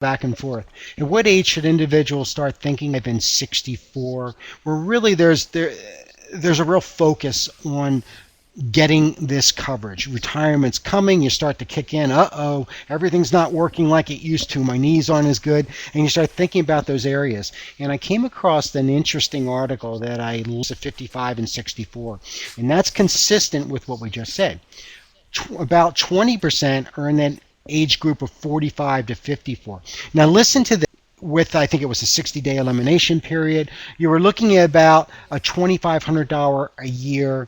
back and forth. At what age should individuals start thinking of in 64, where really there's a real focus on getting this coverage. Retirement's coming, you start to kick in, uh-oh, everything's not working like it used to, my knees aren't as good, and you start thinking about those areas. And I came across an interesting article that I looked at 55 and 64, and that's consistent with what we just said. About 20% are in that age group of 45 to 54. Now listen to this. With, I think it was a 60-day elimination period, you were looking at about a $2,500 a year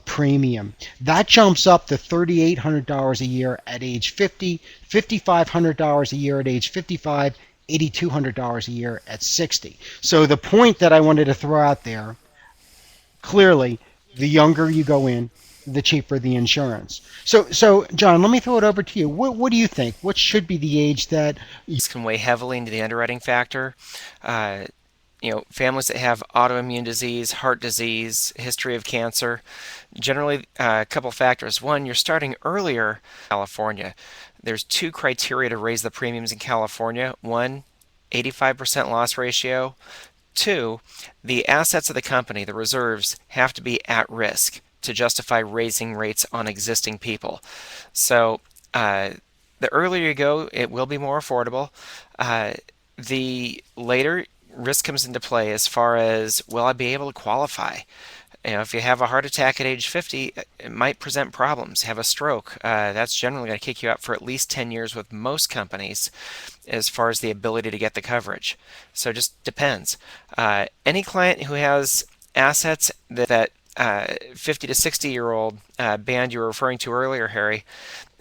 premium. That jumps up to $3,800 a year at age 50, $5,500 a year at age 55, $8,200 a year at 60. So the point that I wanted to throw out there, clearly, the younger you go in, the cheaper the insurance. So John, let me throw it over to you. What do you think? What should be the age that? This can weigh heavily into the underwriting factor. Uh, Families that have autoimmune disease, heart disease, history of cancer, generally a couple factors. One, you're starting earlier in California. There's two criteria to raise the premiums in California. One, 85% loss ratio. Two, the assets of the company, the reserves, have to be at risk to justify raising rates on existing people. So the earlier you go, it will be more affordable. The later, risk comes into play as far as, will I be able to qualify? If you have a heart attack at age 50, it might present problems. Have a stroke, that's generally going to kick you out for at least 10 years with most companies as far as the ability to get the coverage. So it just depends. Any client who has assets that 50 to 60-year-old band you were referring to earlier, Harry,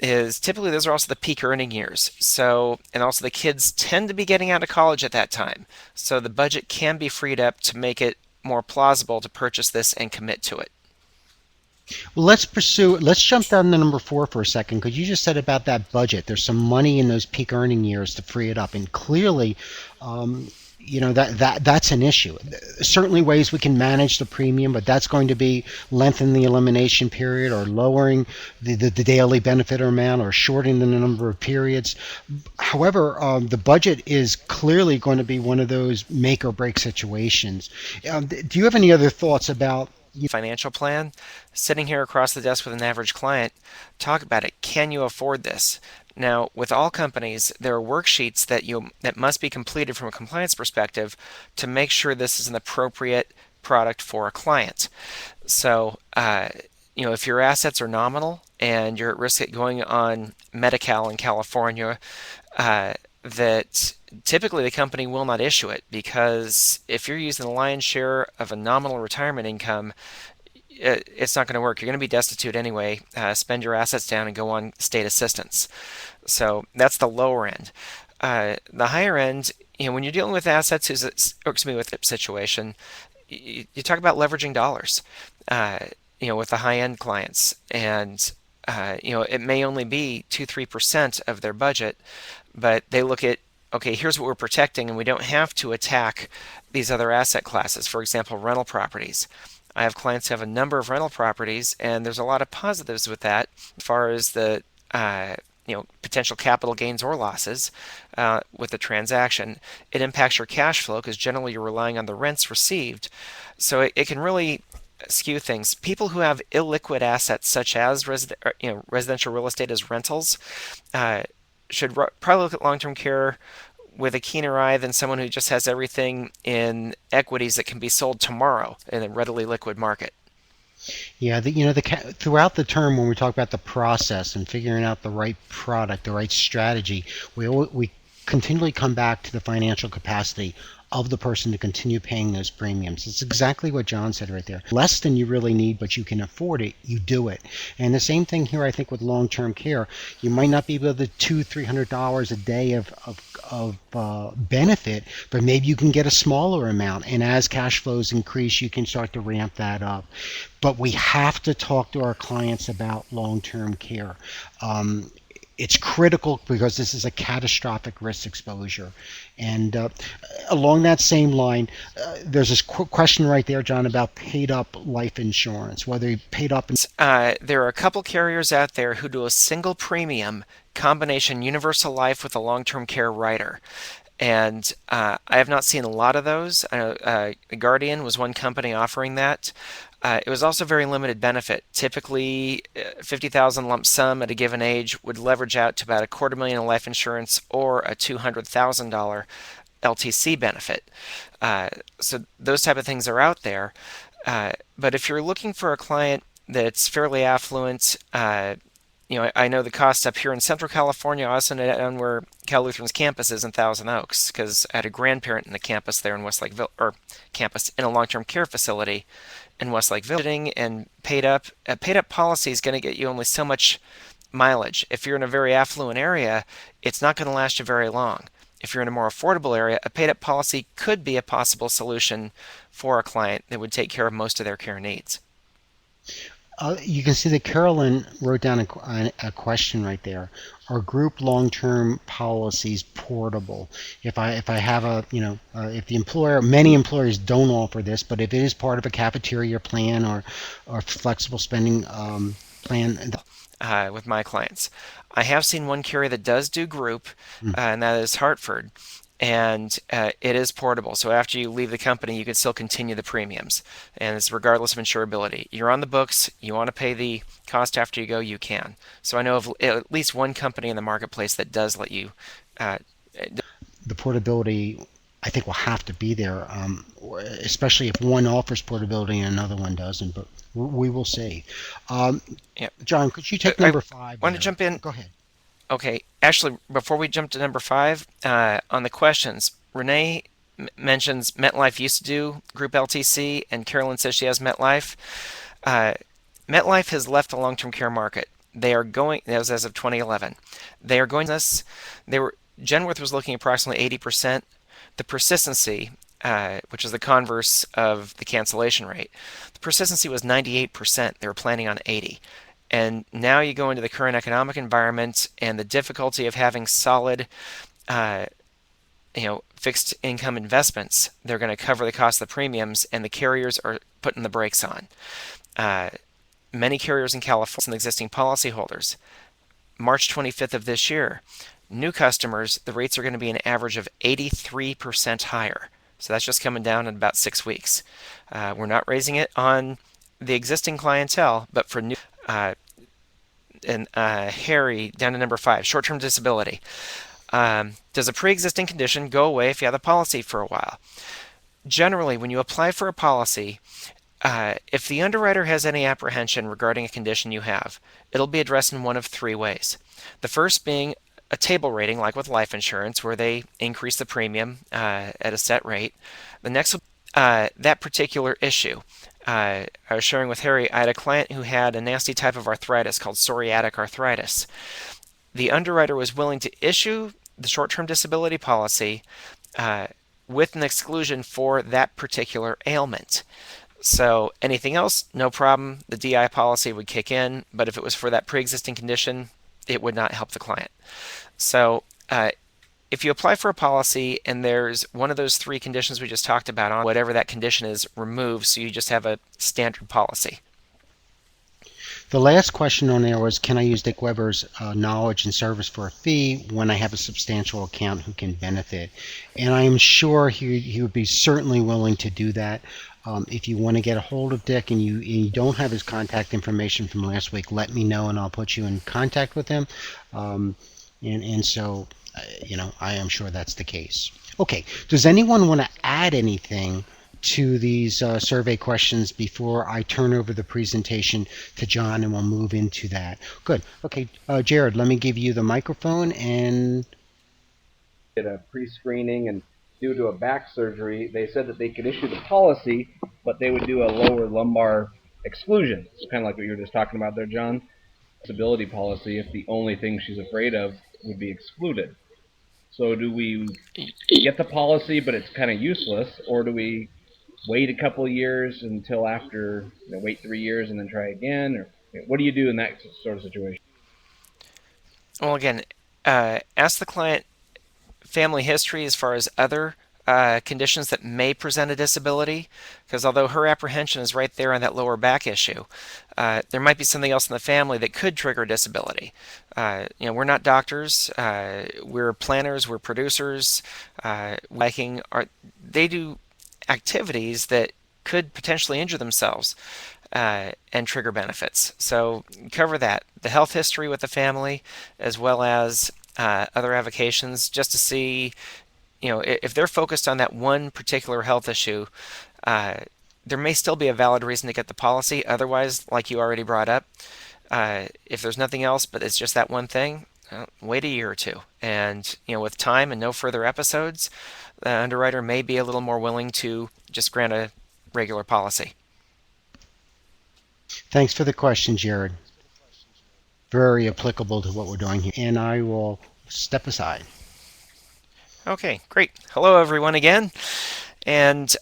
is typically those are also the peak earning years. So, and also the kids tend to be getting out of college at that time. So the budget can be freed up to make it more plausible to purchase this and commit to it. Well, let's jump down to number 4 for a second, because you just said about that budget. There's some money in those peak earning years to free it up, and clearly, um, that's an issue. Certainly ways we can manage the premium, but that's going to be lengthening the elimination period, or lowering the daily benefit amount, or shortening the number of periods. However, the budget is clearly going to be one of those make or break situations. Do you have any other thoughts about? Financial plan, sitting here across the desk with an average client, talk about it. Can you afford this? Now, with all companies, there are worksheets that must be completed from a compliance perspective to make sure this is an appropriate product for a client. So, if your assets are nominal and you're at risk of going on Medi-Cal in California, that typically the company will not issue it, because if you're using the lion's share of a nominal retirement income, it's not going to work. You're going to be destitute anyway. Spend your assets down and go on state assistance. So that's the lower end. The higher end, when you're dealing with assets, with a situation, you talk about leveraging dollars. With the high end clients, and it may only be 2-3% of their budget, but they look at, okay, here's what we're protecting, and we don't have to attack these other asset classes. For example, rental properties. I have clients who have a number of rental properties, and there's a lot of positives with that as far as the potential capital gains or losses with the transaction. It impacts your cash flow because generally you're relying on the rents received. So it can really skew things. People who have illiquid assets such as residential real estate as rentals should probably look at long-term care with a keener eye than someone who just has everything in equities that can be sold tomorrow in a readily liquid market. Yeah, throughout the term when we talk about the process and figuring out the right product, the right strategy, we continually come back to the financial capacity of the person to continue paying those premiums. It's exactly what John said right there. Less than you really need, but you can afford it, you do it. And the same thing here, I think, with long-term care. You might not be able to $200-300 a day of benefit, but maybe you can get a smaller amount. And as cash flows increase, you can start to ramp that up. But we have to talk to our clients about long-term care. It's critical because this is a catastrophic risk exposure. And along that same line, there's this question right there, John, about paid up life insurance, whether you paid up. There are a couple carriers out there who do a single premium combination universal life with a long-term care rider. And I have not seen a lot of those. Guardian was one company offering that. It was also very limited benefit. Typically, 50,000 lump sum at a given age would leverage out to about a quarter million in life insurance or a $200,000 LTC benefit. Uh, so those type of things are out there. But if you're looking for a client that's fairly affluent, I know the cost up here in Central California. I also know down where Cal Lutheran's campus is in Thousand Oaks, because I had a grandparent in the campus there in Westlake Village, or campus in a long-term care facility in Westlake Village, and paid up. A paid up policy is going to get you only so much mileage. If you're in a very affluent area, it's not going to last you very long. If you're in a more affordable area, a paid up policy could be a possible solution for a client that would take care of most of their care needs. You can see that Carolyn wrote down a question right there. Are group long-term policies portable? If I have if the employer, many employers don't offer this, but if it is part of a cafeteria plan or flexible spending plan. With my clients. I have seen one carrier that does do group, and that is Hartford. And it is portable. So after you leave the company, you can still continue the premiums. And it's regardless of insurability. You're on the books, you want to pay the cost after you go, you can. So I know of at least one company in the marketplace that does let you. Uh, The portability, I think, will have to be there, especially if one offers portability and another one doesn't. But we will see. Um, yeah. John, could you take I number five want to there? jump in. Go ahead. Okay, actually, before we jump to number five, on the questions, Renee mentions MetLife used to do Group LTC, and Carolyn says she has MetLife. Uh, MetLife has left the long-term care market. They are going, that was as of 2011. They are going this. They were Genworth was looking at approximately 80%. The persistency, which is the converse of the cancellation rate, the persistency was 98%. They were planning on 80. And now you go into the current economic environment and the difficulty of having solid, uh, fixed income investments. They're going to cover the cost of the premiums, and the carriers are putting the brakes on. Uh, Many carriers in California and existing policyholders. March 25th of this year, new customers, the rates are going to be an average of 83% higher. So that's just coming down in about 6 weeks. We're not raising it on the existing clientele, but for new. And Harry, down to number five, short-term disability. Does a pre-existing condition go away if you have the policy for a while? Generally, when you apply for a policy, if the underwriter has any apprehension regarding a condition you have, it'll be addressed in one of three ways. The first being a table rating, like with life insurance, where they increase the premium at a set rate. The next will that particular issue. I was sharing with Harry, I had a client who had a nasty type of arthritis called psoriatic arthritis. The underwriter was willing to issue the short-term disability policy uh, with an exclusion for that particular ailment. So anything else, no problem. The DI policy would kick in, but if it was for that pre-existing condition, it would not help the client. So if you apply for a policy and there's one of those three conditions we just talked about on whatever that condition is removed, so you just have a standard policy. The last question on there was, can I use Dick Weber's knowledge and service for a fee when I have a substantial account who can benefit? And I am sure he would be certainly willing to do that. If you want to get a hold of Dick and you don't have his contact information from last week, let me know and I'll put you in contact with him. And so, I am sure that's the case. Okay, does anyone want to add anything to these survey questions before I turn over the presentation to John and we'll move into that? Good. Okay, Jared, let me give you the microphone and did a pre-screening, and due to a back surgery, they said that they could issue the policy, but they would do a lower lumbar exclusion. It's kind of like what you were just talking about there, John. Disability policy, if the only thing she's afraid of would be excluded. So do we get the policy, but it's kind of useless, or do we wait a couple of years until after, wait 3 years and then try again? Or what do you do in that sort of situation? Well, again, ask the client family history as far as other conditions that may present a disability, because although her apprehension is right there on that lower back issue, there might be something else in the family that could trigger disability. We're not doctors. We're planners. We're producers. They do activities that could potentially injure themselves and trigger benefits. So cover that, the health history with the family, as well as other avocations, just to see, if they're focused on that one particular health issue, uh, there may still be a valid reason to get the policy. Otherwise, like you already brought up, if there's nothing else but it's just that one thing, wait a year or two. And with time and no further episodes, the underwriter may be a little more willing to just grant a regular policy. Thanks for the question, Jared. Very applicable to what we're doing here. And I will step aside. Okay, great. Hello, everyone, again. And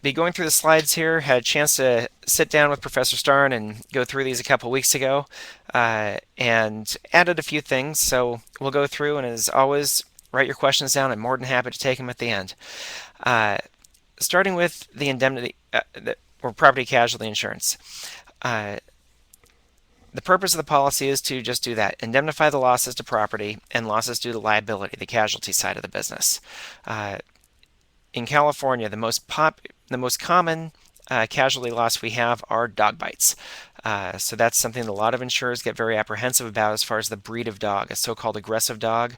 be going through the slides here. Had a chance to sit down with Professor Starn and go through these a couple weeks ago, and added a few things. So we'll go through, and as always, write your questions down. I'm more than happy to take them at the end. Starting with the indemnity or property casualty insurance. The purpose of the policy is to just do that: indemnify the losses to property and losses due to liability, the casualty side of the business. In California, the most common casualty loss we have are dog bites. So that's something that a lot of insurers get very apprehensive about as far as the breed of dog, a so-called aggressive dog.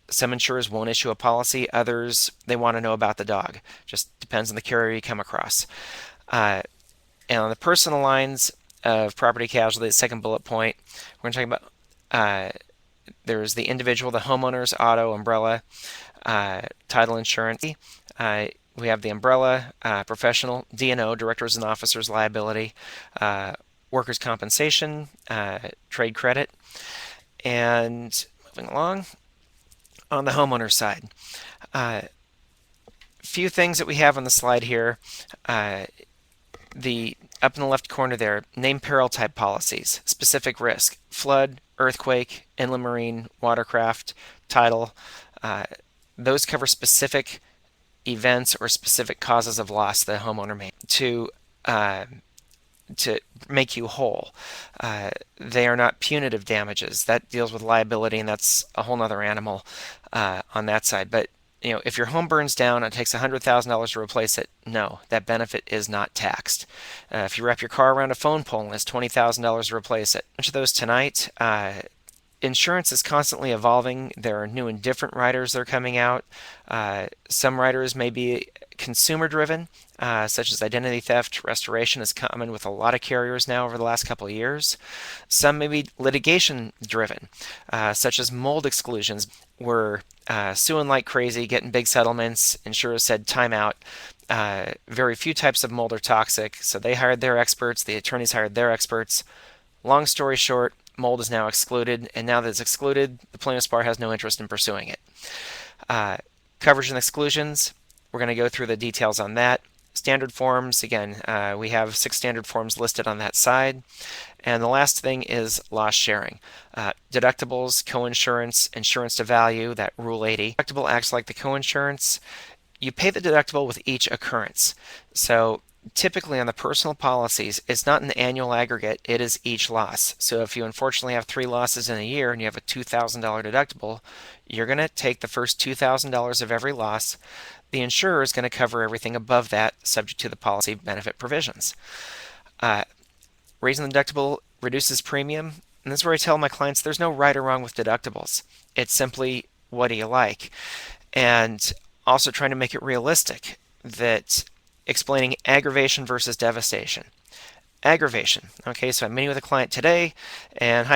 Some insurers won't issue a policy. Others, they want to know about the dog. Just depends on the carrier you come across. And on the personal lines of property casualty, the second bullet point, we're going to talk about there's the individual, the homeowners, auto, umbrella, title insurance. We have the umbrella, professional, D&O, directors and officers liability, workers' compensation, trade credit, and moving along on the homeowner side. Few things that we have on the slide here. The up in the left corner there, name peril type policies, specific risk, flood, earthquake, inland marine, watercraft, tidal. Those cover specific events or specific causes of loss the homeowner may to make you whole. They are not punitive damages. That deals with liability, and that's a whole other animal on that side. But if your home burns down and it takes $100,000 to replace it, no, that benefit is not taxed. If you wrap your car around a phone pole and it's $20,000 to replace it, much of those tonight. Insurance is constantly evolving. There are new and different riders that are coming out. Some riders may be consumer driven, such as identity theft. Restoration is common with a lot of carriers now over the last couple of years. Some may be litigation driven, such as mold exclusions. We're suing like crazy, getting big settlements. Insurers said time out. Very few types of mold are toxic, so they hired their experts. The attorneys hired their experts. Long story short, mold is now excluded, and now that it's excluded, the plaintiff's bar has no interest in pursuing it. Coverage and exclusions, we're going to go through the details on that. Standard forms, again, we have 6 standard forms listed on that side. And the last thing is loss sharing. Deductibles, coinsurance, insurance to value, that Rule 80. Deductible acts like the coinsurance. You pay the deductible with each occurrence. So typically on the personal policies, it's not an annual aggregate, it is each loss. So if you unfortunately have 3 losses in a year and you have a $2,000 deductible, you're going to take the first $2,000 of every loss. The insurer is going to cover everything above that, subject to the policy benefit provisions. Raising the deductible reduces premium, and this is where I tell my clients there's no right or wrong with deductibles. It's simply, what do you like? And also trying to make it realistic, that explaining aggravation versus devastation. Aggravation. Okay, so I'm meeting with a client today, and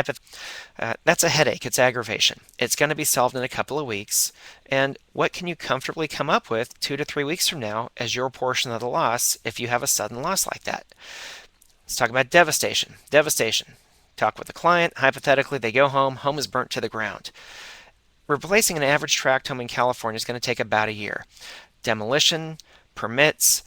that's a headache. It's aggravation. It's going to be solved in a couple of weeks. And what can you comfortably come up with 2 to 3 weeks from now as your portion of the loss if you have a sudden loss like that? Let's talk about devastation. Devastation. Talk with the client. Hypothetically, they go home. Home is burnt to the ground. Replacing an average tract home in California is going to take about a year. Demolition, permits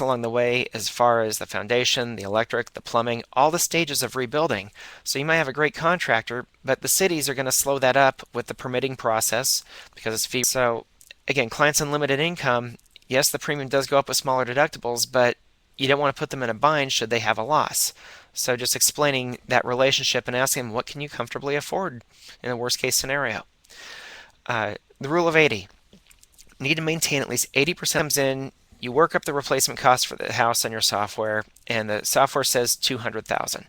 along the way as far as the foundation, the electric, the plumbing, all the stages of rebuilding. So you might have a great contractor, but the cities are going to slow that up with the permitting process because it's fee. So Again, clients on limited income, yes, the premium does go up with smaller deductibles, but you don't want to put them in a bind should they have a loss. So just explaining that relationship and asking them what can you comfortably afford in a worst case scenario. The rule of 80. Need to maintain at least 80% comes in. You work up the replacement cost for the house on your software, and the software says 200,000.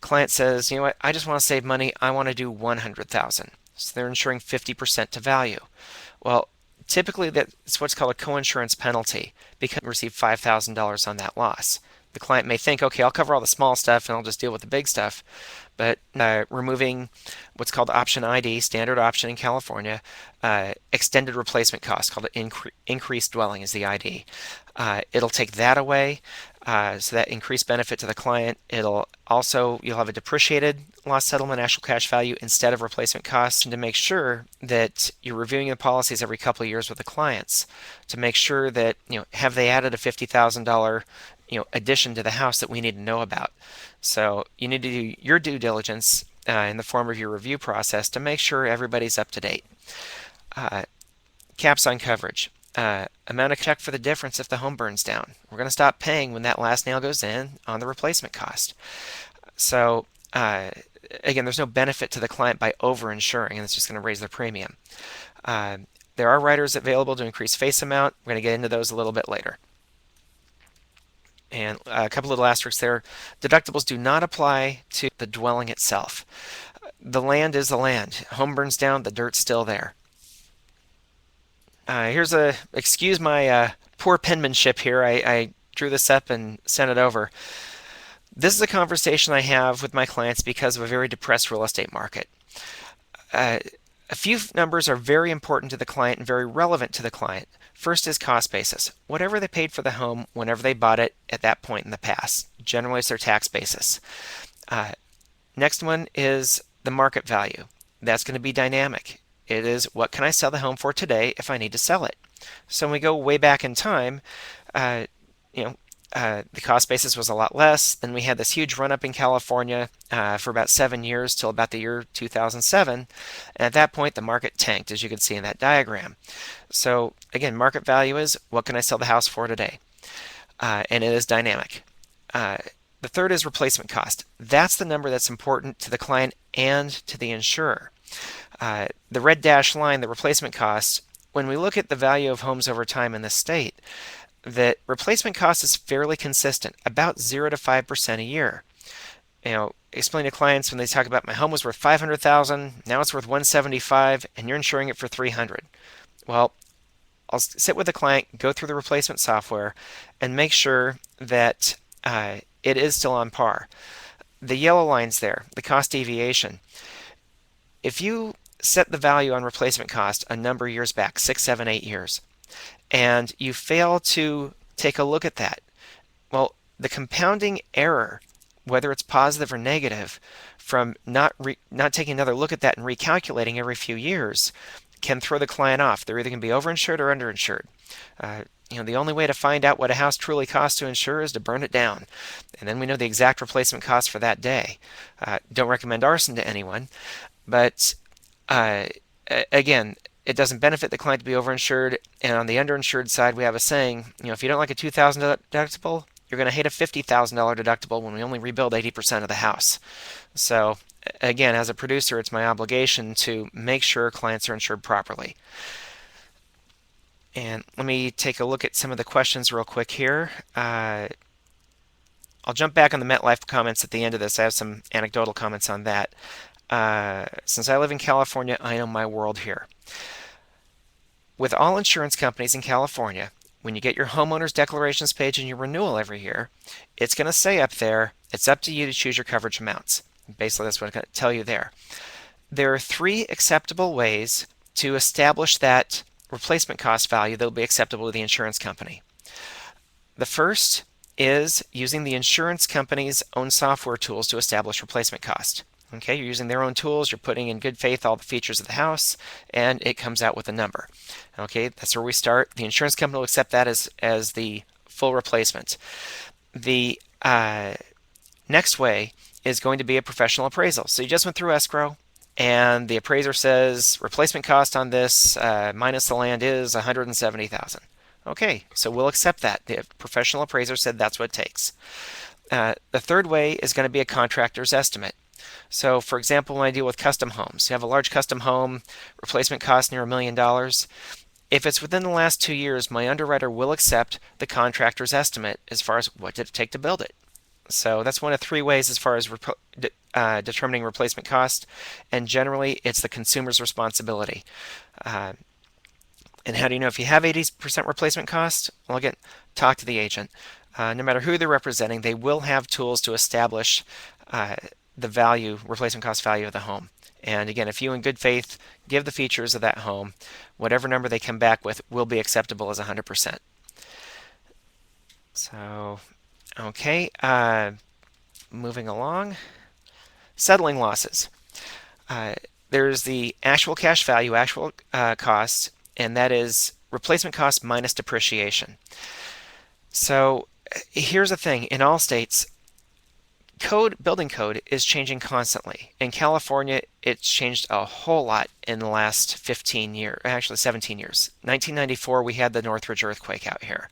Client says, you know what, I just want to save money. I want to do 100,000. So they're insuring 50% to value. Well, typically that's what's called a coinsurance penalty because you receive $5,000 on that loss. The client may think, okay, I'll cover all the small stuff and I'll just deal with the big stuff. But removing what's called option ID, standard option in California, extended replacement cost called increased dwelling is the ID. It'll take that away, so that increased benefit to the client. You'll have a depreciated loss settlement actual cash value instead of replacement costs, and to make sure that you're reviewing the policies every couple of years with the clients to make sure that have they added a $50,000 addition to the house that we need to know about. So you need to do your due diligence in the form of your review process to make sure everybody's up to date. Caps on coverage. Amount of check for the difference if the home burns down. We're going to stop paying when that last nail goes in on the replacement cost. So again, there's no benefit to the client by over-insuring, and it's just going to raise their premium. There are riders available to increase face amount. We're going to get into those a little bit later. And a couple of little asterisks there. Deductibles do not apply to the dwelling itself. The land is the land. Home burns down, the dirt's still there. Excuse my poor penmanship here. I drew this up and sent it over. This is a conversation I have with my clients because of a very depressed real estate market. A few numbers are very important to the client and very relevant to the client. First is cost basis. Whatever they paid for the home whenever they bought it at that point in the past. Generally, it's their tax basis. Next one is the market value. That's going to be dynamic. It is what can I sell the home for today if I need to sell it. So when we go way back in time, the cost basis was a lot less. Then we had this huge run up in California for about 7 years till about the year 2007. And at that point, the market tanked, as you can see in that diagram. So again, market value is what can I sell the house for today? And it is dynamic. The third is replacement cost. That's the number that's important to the client and to the insurer. The red dashed line, the replacement cost, when we look at the value of homes over time in this state, that replacement cost is fairly consistent, about 0 to 5% a year. Explain to clients when they talk about my home was worth $500,000, now it's worth $175,000, and you're insuring it for $300,000. Well, I'll sit with the client, go through the replacement software, and make sure that it is still on par. The yellow line's there, the cost deviation. If you set the value on replacement cost a number of years back, 6, 7, 8 years, and you fail to take a look at that, well, the compounding error, whether it's positive or negative, from not taking another look at that and recalculating every few years, can throw the client off. They're either going to be overinsured or underinsured. The only way to find out what a house truly costs to insure is to burn it down, and then we know the exact replacement cost for that day. Don't recommend arson to anyone, but again, it doesn't benefit the client to be overinsured. And on the underinsured side, we have a saying, if you don't like a $2,000 deductible, you're going to hate a $50,000 deductible when we only rebuild 80% of the house. So again, as a producer, it's my obligation to make sure clients are insured properly. And let me take a look at some of the questions real quick here. I'll jump back on the MetLife comments at the end of this. I have some anecdotal comments on that. Since I live in California, I know my world here. With all insurance companies in California, when you get your homeowner's declarations page and your renewal every year, it's going to say up there, it's up to you to choose your coverage amounts. Basically, that's what I'm going to tell you there. There are 3 acceptable ways to establish that replacement cost value that will be acceptable to the insurance company. The first is using the insurance company's own software tools to establish replacement cost. Okay, you're using their own tools, you're putting in good faith all the features of the house, and it comes out with a number. Okay, that's where we start. The insurance company will accept that as the full replacement. The next way is going to be a professional appraisal. So you just went through escrow, and the appraiser says replacement cost on this minus the land is 170,000. Okay, so we'll accept that. The professional appraiser said that's what it takes. The third way is going to be a contractor's estimate. So, for example, when I deal with custom homes, you have a large custom home, replacement cost near $1 million. If it's within the last 2 years, my underwriter will accept the contractor's estimate as far as what did it take to build it. So that's one of three ways as far as determining replacement cost, and generally it's the consumer's responsibility. Uh, and how do you know if you have 80% replacement cost? Well, again, talk to the agent. No matter who they're representing, they will have tools to establish the value, replacement cost value of the home. And again, if you in good faith give the features of that home, whatever number they come back with will be acceptable as 100%. So, okay, moving along. Settling losses. There's the actual cash value, actual cost, and that is replacement cost minus depreciation. So here's the thing. In all states, building code is changing constantly. In California, it's changed a whole lot in the last 15 years, actually 17 years. 1994, we had the Northridge earthquake out here.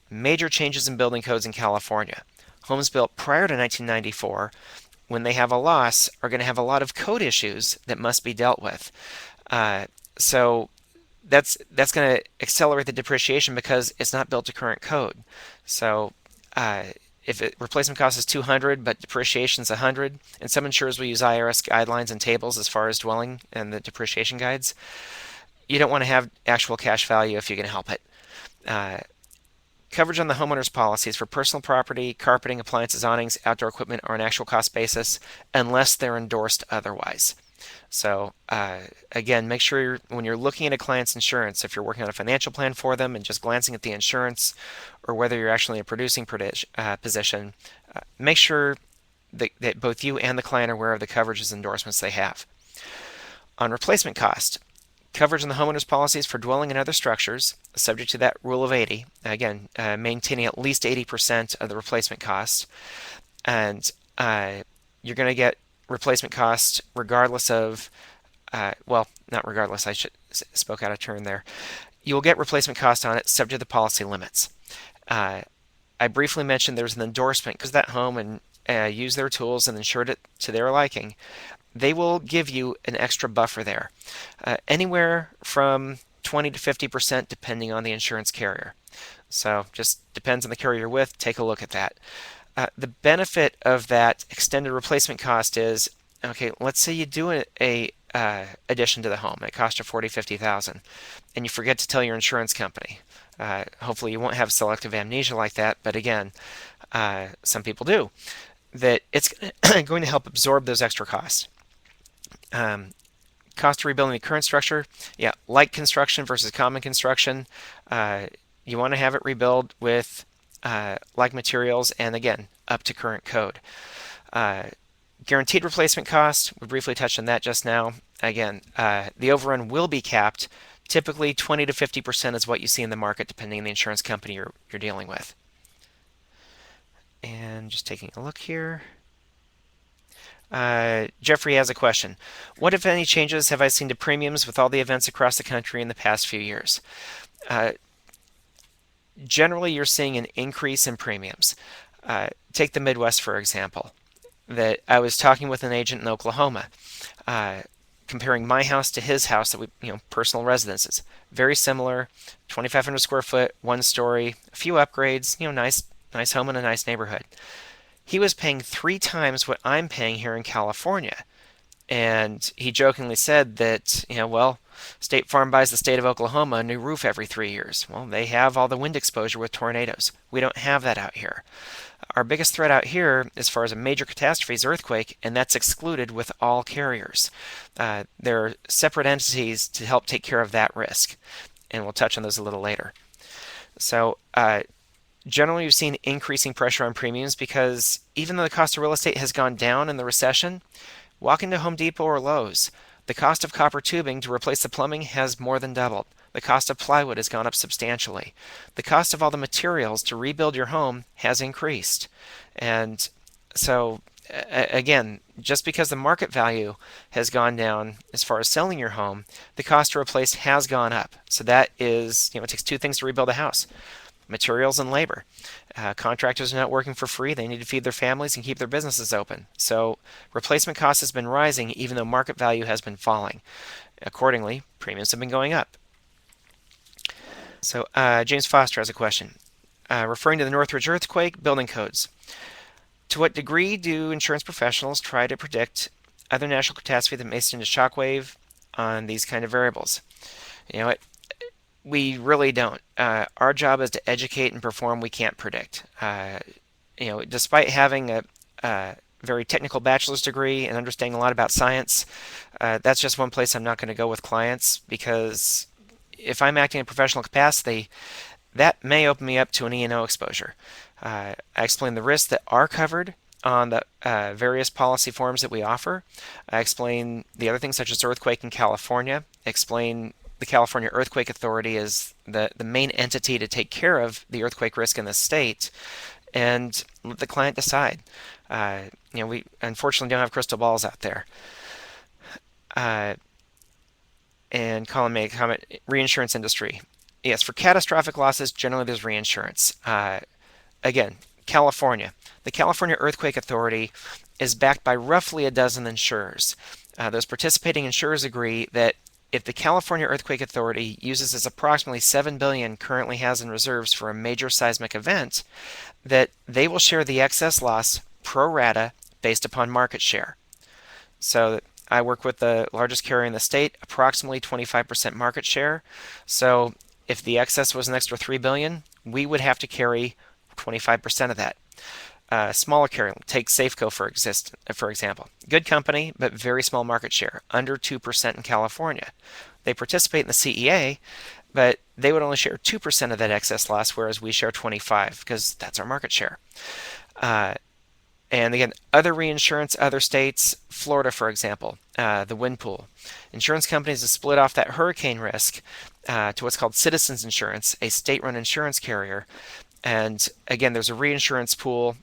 Major changes in building codes in California. Homes built prior to 1994, when they have a loss, are going to have a lot of code issues that must be dealt with. So that's going to accelerate the depreciation because it's not built to current code. So if replacement cost is 200 but depreciation is 100, and some insurers will use IRS guidelines and tables as far as dwelling and the depreciation guides, you don't want to have actual cash value if you can help it. Coverage on the homeowner's policies for personal property, carpeting, appliances, awnings, outdoor equipment are an actual cost basis unless they're endorsed otherwise. So again, make sure when you're looking at a client's insurance, if you're working on a financial plan for them and just glancing at the insurance, or whether you're actually in a producing position, make sure that both you and the client are aware of the coverages endorsements they have. On replacement cost, coverage on the homeowner's policies for dwelling and other structures, subject to that rule of 80. Again, maintaining at least 80% of the replacement cost. And you're going to get replacement cost regardless of, well, not regardless, I spoke out of turn there. You will get replacement cost on it subject to the policy limits. I briefly mentioned there's an endorsement because that home and used their tools and insured it to their liking. They will give you an extra buffer there, anywhere from 20 to 50% depending on the insurance carrier. So just depends on the carrier you're with. Take a look at that. The benefit of that extended replacement cost is, okay, let's say you do a addition to the home. It costs you $40,000-$50,000, and you forget to tell your insurance company. Hopefully you won't have selective amnesia like that, but again, some people do. That it's going to help absorb those extra costs. Cost of rebuilding the current structure, yeah, light construction versus common construction. You want to have it rebuilt with like materials, and again, up to current code. Guaranteed replacement cost, we briefly touched on that just now. Again, the overrun will be capped. Typically 20 to 50% is what you see in the market depending on the insurance company you're dealing with. And just taking a look here. Jeffrey has a question. What, if any, changes have I seen to premiums with all the events across the country in the past few years? Generally, you're seeing an increase in premiums. Take the Midwest, for example. That I was talking with an agent in Oklahoma, comparing my house to his house, that personal residences. Very similar, 2,500 square foot, one story, a few upgrades, nice home in a nice neighborhood. He was paying 3 times what I'm paying here in California. And he jokingly said that, well, State Farm buys the state of Oklahoma a new roof every 3 years. Well, they have all the wind exposure with tornadoes. We don't have that out here. Our biggest threat out here, as far as a major catastrophe, is earthquake, and that's excluded with all carriers. There are separate entities to help take care of that risk, and we'll touch on those a little later. So, generally, you've seen increasing pressure on premiums because even though the cost of real estate has gone down in the recession, walk into Home Depot or Lowe's. The cost of copper tubing to replace the plumbing has more than doubled. The cost of plywood has gone up substantially. The cost of all the materials to rebuild your home has increased. And so again, just because the market value has gone down as far as selling your home, the cost to replace has gone up. So that is, it takes two things to rebuild a house: materials and labor. Contractors are not working for free. They need to feed their families and keep their businesses open. So replacement cost has been rising even though market value has been falling. Accordingly, premiums have been going up. So James Foster has a question. Referring to the Northridge earthquake, building codes. To what degree do insurance professionals try to predict other natural catastrophe that may send a shockwave on these kind of variables? You know, we really don't. Our job is to educate and perform. We can't predict. Despite having a very technical bachelor's degree and understanding a lot about science, that's just one place I'm not going to go with clients, because if I'm acting in a professional capacity, that may open me up to an E&O exposure. I explain the risks that are covered on the various policy forms that we offer. I explain the other things, such as earthquake in California. I explain the California Earthquake Authority is the main entity to take care of the earthquake risk in the state, and let the client decide. We unfortunately don't have crystal balls out there. And Colin made a comment, reinsurance industry. Yes, for catastrophic losses, generally there's reinsurance. Again, California. The California Earthquake Authority is backed by roughly a dozen insurers. Those participating insurers agree that if the California Earthquake Authority uses its approximately $7 billion currently has in reserves for a major seismic event, that they will share the excess loss pro rata based upon market share. So I work with the largest carrier in the state, approximately 25% market share. So if the excess was an extra $3 billion, we would have to carry 25% of that. Smaller carrier, take Safeco for example. Good company, but very small market share, under 2% in California. They participate in the CEA, but they would only share 2% of that excess loss, whereas we share 25% because that's our market share. And again, other reinsurance, other states, Florida, for example, the wind pool. Insurance companies have split off that hurricane risk to what's called Citizens Insurance, a state-run insurance carrier. And again, there's a reinsurance pool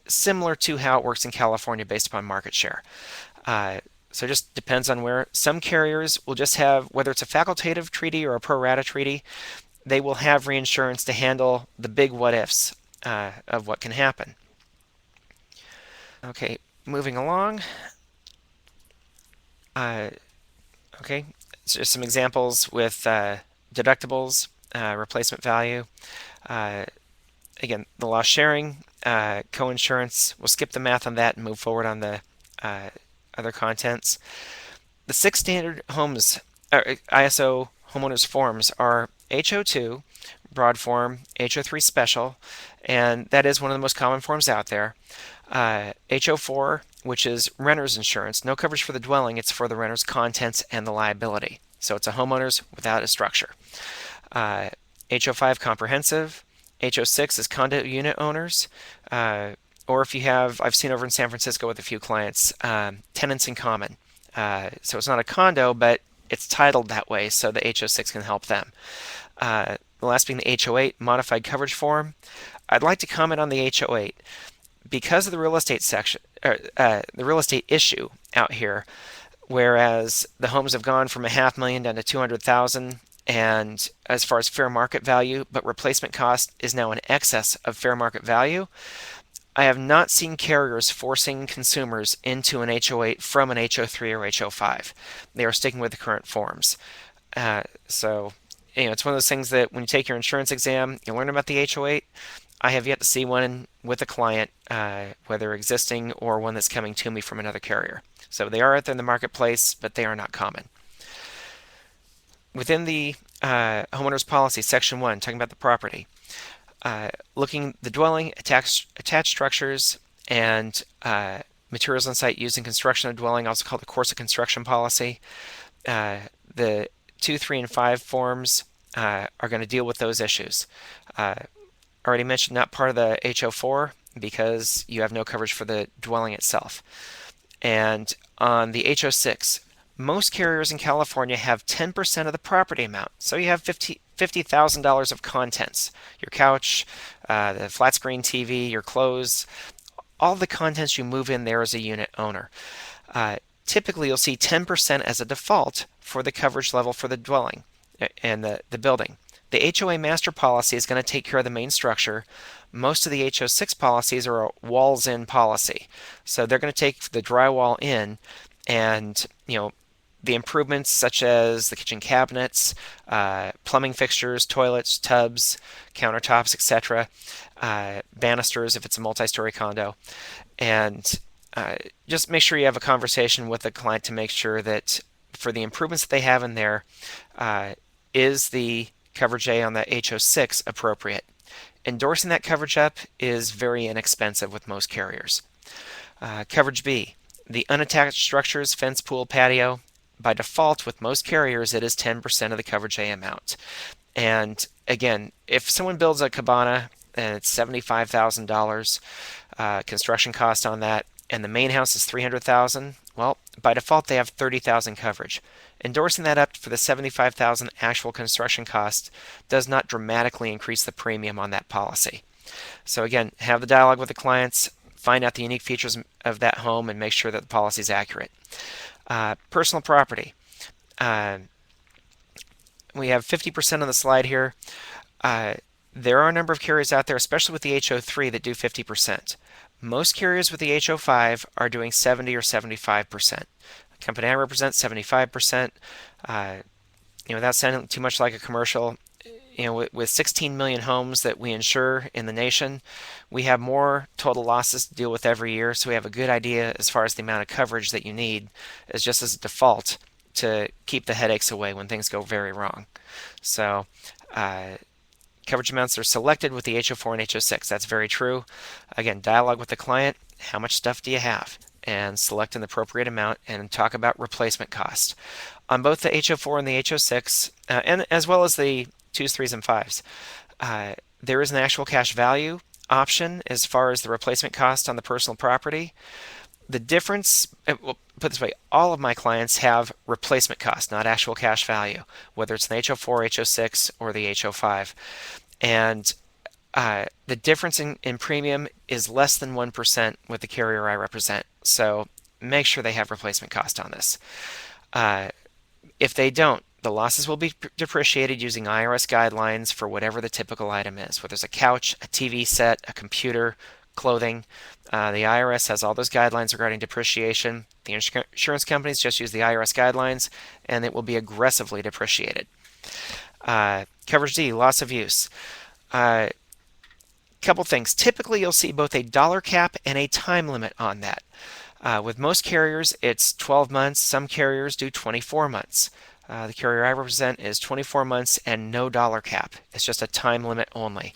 similar to how it works in California based upon market share. So it just depends on where. Some carriers will just have, whether it's a facultative treaty or a pro rata treaty, they will have reinsurance to handle the big what ifs of what can happen. Okay, moving along. Okay, so just some examples with deductibles, replacement value. Again, the loss sharing, co-insurance. We'll skip the math on that and move forward on the other contents. The 6 standard ISO homeowners forms are HO2, broad form, HO3 special, and that is one of the most common forms out there. HO4, which is renter's insurance, no coverage for the dwelling, it's for the renter's contents and the liability. So it's a homeowner's without a structure. HO5, comprehensive. HO6 is condo unit owners, or if you have, I've seen over in San Francisco with a few clients, tenants in common. So it's not a condo, but it's titled that way, so the HO6 can help them. The last being the HO8, modified coverage form. I'd like to comment on the HO8. Because of the real estate section, the real estate issue out here, whereas the homes have gone from $500,000 down to $200,000, and as far as fair market value, but replacement cost is now in excess of fair market value, I have not seen carriers forcing consumers into an HO8 from an HO3 or HO5. They are sticking with the current forms. So, it's one of those things that when you take your insurance exam, you learn about the HO8. I have yet to see one with a client, whether existing or one that's coming to me from another carrier. So they are out there in the marketplace, but they are not common. Within the homeowner's policy, section 1, talking about the property, looking the dwelling, attached structures, and materials on site used in construction of dwelling, also called the course of construction policy. The 2, 3, and 5 forms are going to deal with those issues. Already mentioned, not part of the HO4 because you have no coverage for the dwelling itself. And on the HO6, most carriers in California have 10% of the property amount. So you have $50,000 of contents, your couch, the flat screen TV, your clothes, all the contents you move in there as a unit owner. Uh, Typically, you'll see 10% as a default for the coverage level for the dwelling and the building. The HOA master policy is going to take care of the main structure. Most of the HO6 policies are a walls in policy. So they're going to take the drywall in and, the improvements such as the kitchen cabinets, plumbing fixtures, toilets, tubs, countertops, etc., banisters if it's a multi-story condo, and just make sure you have a conversation with the client to make sure that for the improvements that they have in there, is the coverage A on the HO6 appropriate? Endorsing that coverage up is very inexpensive with most carriers. Coverage B, the unattached structures, fence, pool, patio. By default, with most carriers, it is 10% of the coverage A amount. And again, if someone builds a cabana and it's $75,000 construction cost on that, and the main house is $300,000, well, by default they have $30,000 coverage. Endorsing that up for the $75,000 actual construction cost does not dramatically increase the premium on that policy. So again, have the dialogue with the clients, find out the unique features of that home, and make sure that the policy is accurate. Personal property. We have 50% on the slide here. There are a number of carriers out there, especially with the HO3, that do 50%. Most carriers with the HO5 are doing 70 or 75%. The company I represent, 75%. Without sounding too much like a commercial, with 16 million homes that we insure in the nation, we have more total losses to deal with every year, so we have a good idea as far as the amount of coverage that you need as just as a default to keep the headaches away when things go very wrong. So coverage amounts are selected with the HO4 and HO6. That's very true. Again, dialogue with the client. How much stuff do you have? And select an appropriate amount and talk about replacement cost. On both the HO4 and the HO6, and as well as the 2s, 3s, and 5s, there is an actual cash value option as far as the replacement cost on the personal property. The difference, well, put it this way, all of my clients have replacement cost, not actual cash value, whether it's an HO4, HO6, or the HO5. And the difference in premium is less than 1% with the carrier I represent. So make sure they have replacement cost on this. If they don't, the losses will be depreciated using IRS guidelines for whatever the typical item is, whether it's a couch, a TV set, a computer, clothing. The IRS has all those guidelines regarding depreciation. The insurance companies just use the IRS guidelines, and it will be aggressively depreciated. Coverage D, loss of use. Couple things. Typically, you'll see both a dollar cap and a time limit on that. With most carriers, it's 12 months. Some carriers do 24 months. The carrier I represent is 24 months and no dollar cap. It's just a time limit only.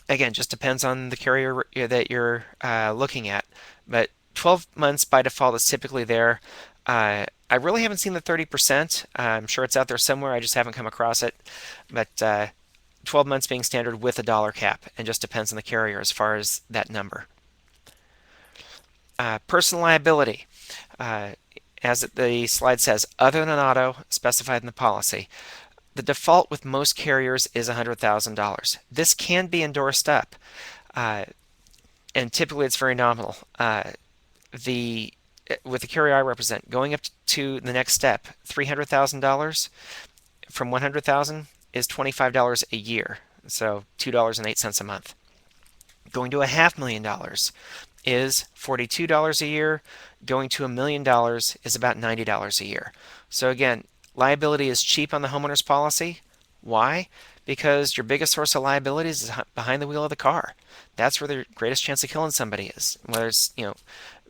Again, just depends on the carrier that you're looking at. But 12 months by default is typically there. I really haven't seen the 30%. I'm sure it's out there somewhere. I just haven't come across it. But 12 months being standard with a dollar cap, and just depends on the carrier as far as that number. Personal liability. As the slide says, other than auto specified in the policy, the default with most carriers is $100,000. This can be endorsed up, and typically it's very nominal. With the carrier I represent, going up to the next step, $300,000 from $100,000 is $25 a year, so $2.08 a month. Going to $500,000 is $42 a year. Going to $1 million is about $90 a year. So again, liability is cheap on the homeowner's policy. Why? Because your biggest source of liabilities is behind the wheel of the car. That's where the greatest chance of killing somebody is, whether it's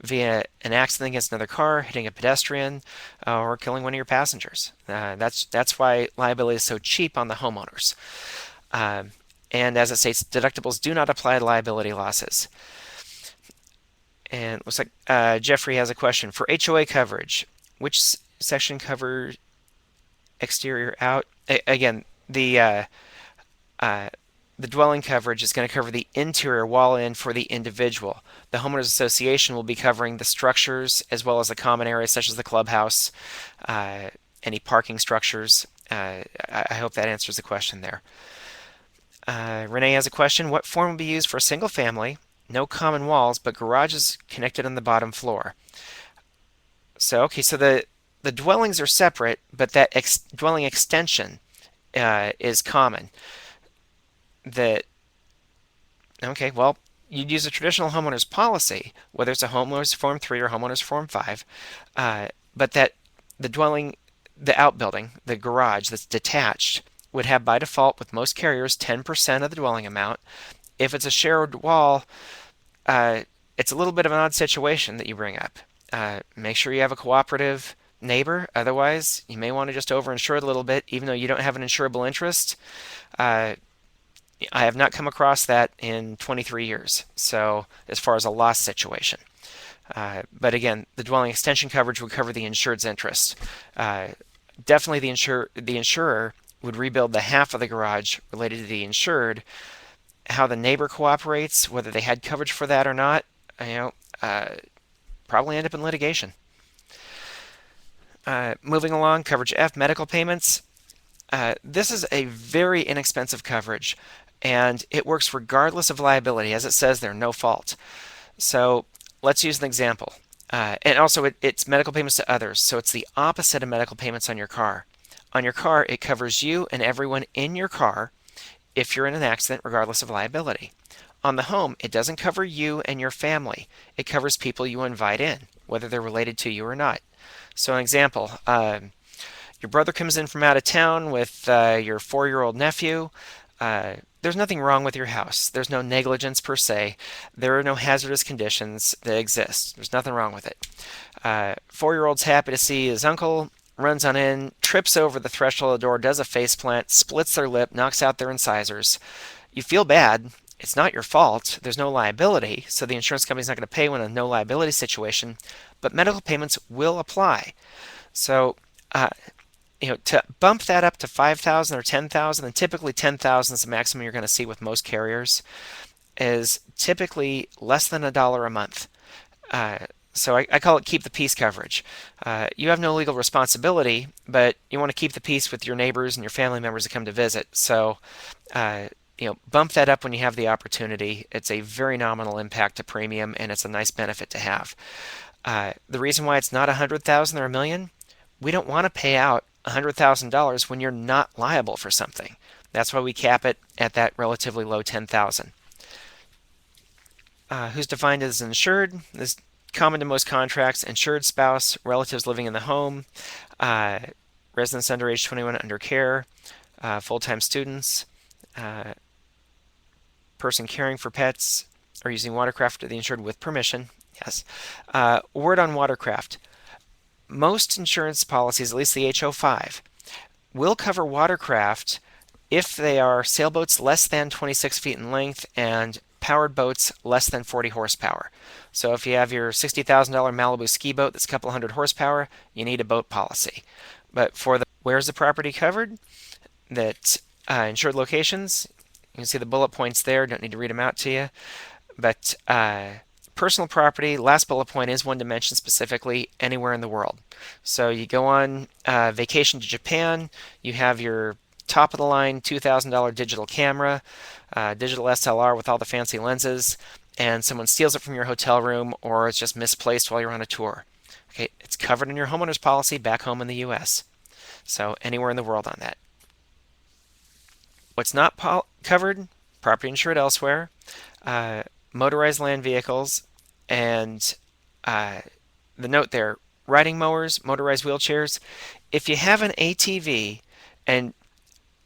via an accident against another car, hitting a pedestrian, or killing one of your passengers. That's why liability is so cheap on the homeowners. And as it states, deductibles do not apply to liability losses. And it looks like Jeffrey has a question. For HOA coverage, which section covers exterior out? Again, the dwelling coverage is going to cover the interior wall in for the individual. The homeowners association will be covering the structures as well as the common areas such as the clubhouse, any parking structures. I hope that answers the question there. Renee has a question. What form will be used for a single family, No common walls, but garages connected on the bottom floor. So, okay, so the dwellings are separate, but that dwelling extension is common. The Okay, well, you'd use a traditional homeowner's policy, whether it's a homeowner's Form 3 or homeowner's Form 5, but that the dwelling, the outbuilding, the garage that's detached, would have by default with most carriers 10% of the dwelling amount. If it's a shared wall, uh, it's a little bit of an odd situation that you bring up. Make sure you have a cooperative neighbor. Otherwise, you may want to just overinsure it a little bit, even though you don't have an insurable interest. Uh, I have not come across that in 23 years. So, as far as a loss situation. But again, the dwelling extension coverage would cover the insured's interest. Uh, Definitely, the insurer would rebuild the half of the garage related to the insured. How the neighbor cooperates, whether they had coverage for that or not, you know, uh, probably end up in litigation. Moving along, coverage F, medical payments. This is a very inexpensive coverage, and it works regardless of liability. As it says there, no fault. So let's use an example. And also, it's medical payments to others, so it's the opposite of medical payments on your car. On your car, it covers you and everyone in your car if you're in an accident, regardless of liability. On the home, it doesn't cover you and your family. It covers people you invite in, whether they're related to you or not. So, an example, your brother comes in from out of town with your 4-year-old nephew. There's nothing wrong with your house. There's no negligence per se. There are no hazardous conditions that exist. There's nothing wrong with it. 4-year-old's happy to see his uncle, runs on in, trips over the threshold of the door, does a face plant, splits their lip, knocks out their incisors. You feel bad. It's not your fault. There's no liability, so the insurance company's not going to pay when a no liability situation, but medical payments will apply. So, uh, to bump that up to 5,000 or 10,000, and typically 10,000 is the maximum you're going to see with most carriers, is typically less than $1 a month. So I call it keep the peace coverage. You have no legal responsibility, but you want to keep the peace with your neighbors and your family members that come to visit. So, bump that up when you have the opportunity. It's a very nominal impact to premium, and it's a nice benefit to have. The reason why it's not 100,000 or a million, we don't want to pay out $100,000 when you're not liable for something. That's why we cap it at that relatively low 10,000. Who's defined as insured? This is common to most contracts: insured spouse, relatives living in the home, uh, residents under age 21 under care, full-time students, uh, person caring for pets, or using watercraft of the insured with permission. Yes. Word on watercraft. Most insurance policies, at least the HO5, will cover watercraft if they are sailboats less than 26 feet in length and powered boats less than 40 horsepower. So if you have your $60,000 Malibu ski boat that's a couple hundred horsepower, you need a boat policy. But for the where's the property covered, that insured locations, you can see the bullet points there. Don't need to read them out to you. But personal property, last bullet point is one dimension specifically, anywhere in the world. So you go on vacation to Japan, you have your top of the line $2,000 digital camera, digital SLR with all the fancy lenses, and someone steals it from your hotel room or it's just misplaced while you're on a tour. Okay, it's covered in your homeowner's policy back home in the US. So anywhere in the world on that. What's not covered? Property insured elsewhere, motorized land vehicles, and the note there, riding mowers, motorized wheelchairs. If you have an ATV and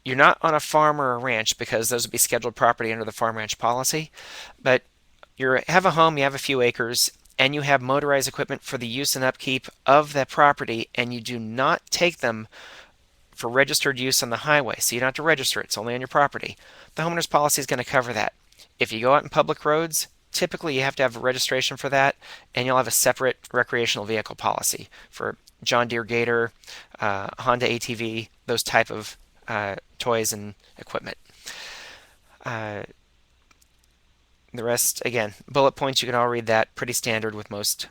you're not on a farm or a ranch, because those would be scheduled property under the farm ranch policy, but you have a home, you have a few acres, and you have motorized equipment for the use and upkeep of that property, and you do not take them for registered use on the highway, so you don't have to register it, it's only on your property. The homeowner's policy is going to cover that. If you go out in public roads, typically you have to have a registration for that, and you'll have a separate recreational vehicle policy for John Deere Gator, Honda ATV, those type of toys and equipment. The rest, again, bullet points, you can all read that, pretty standard with most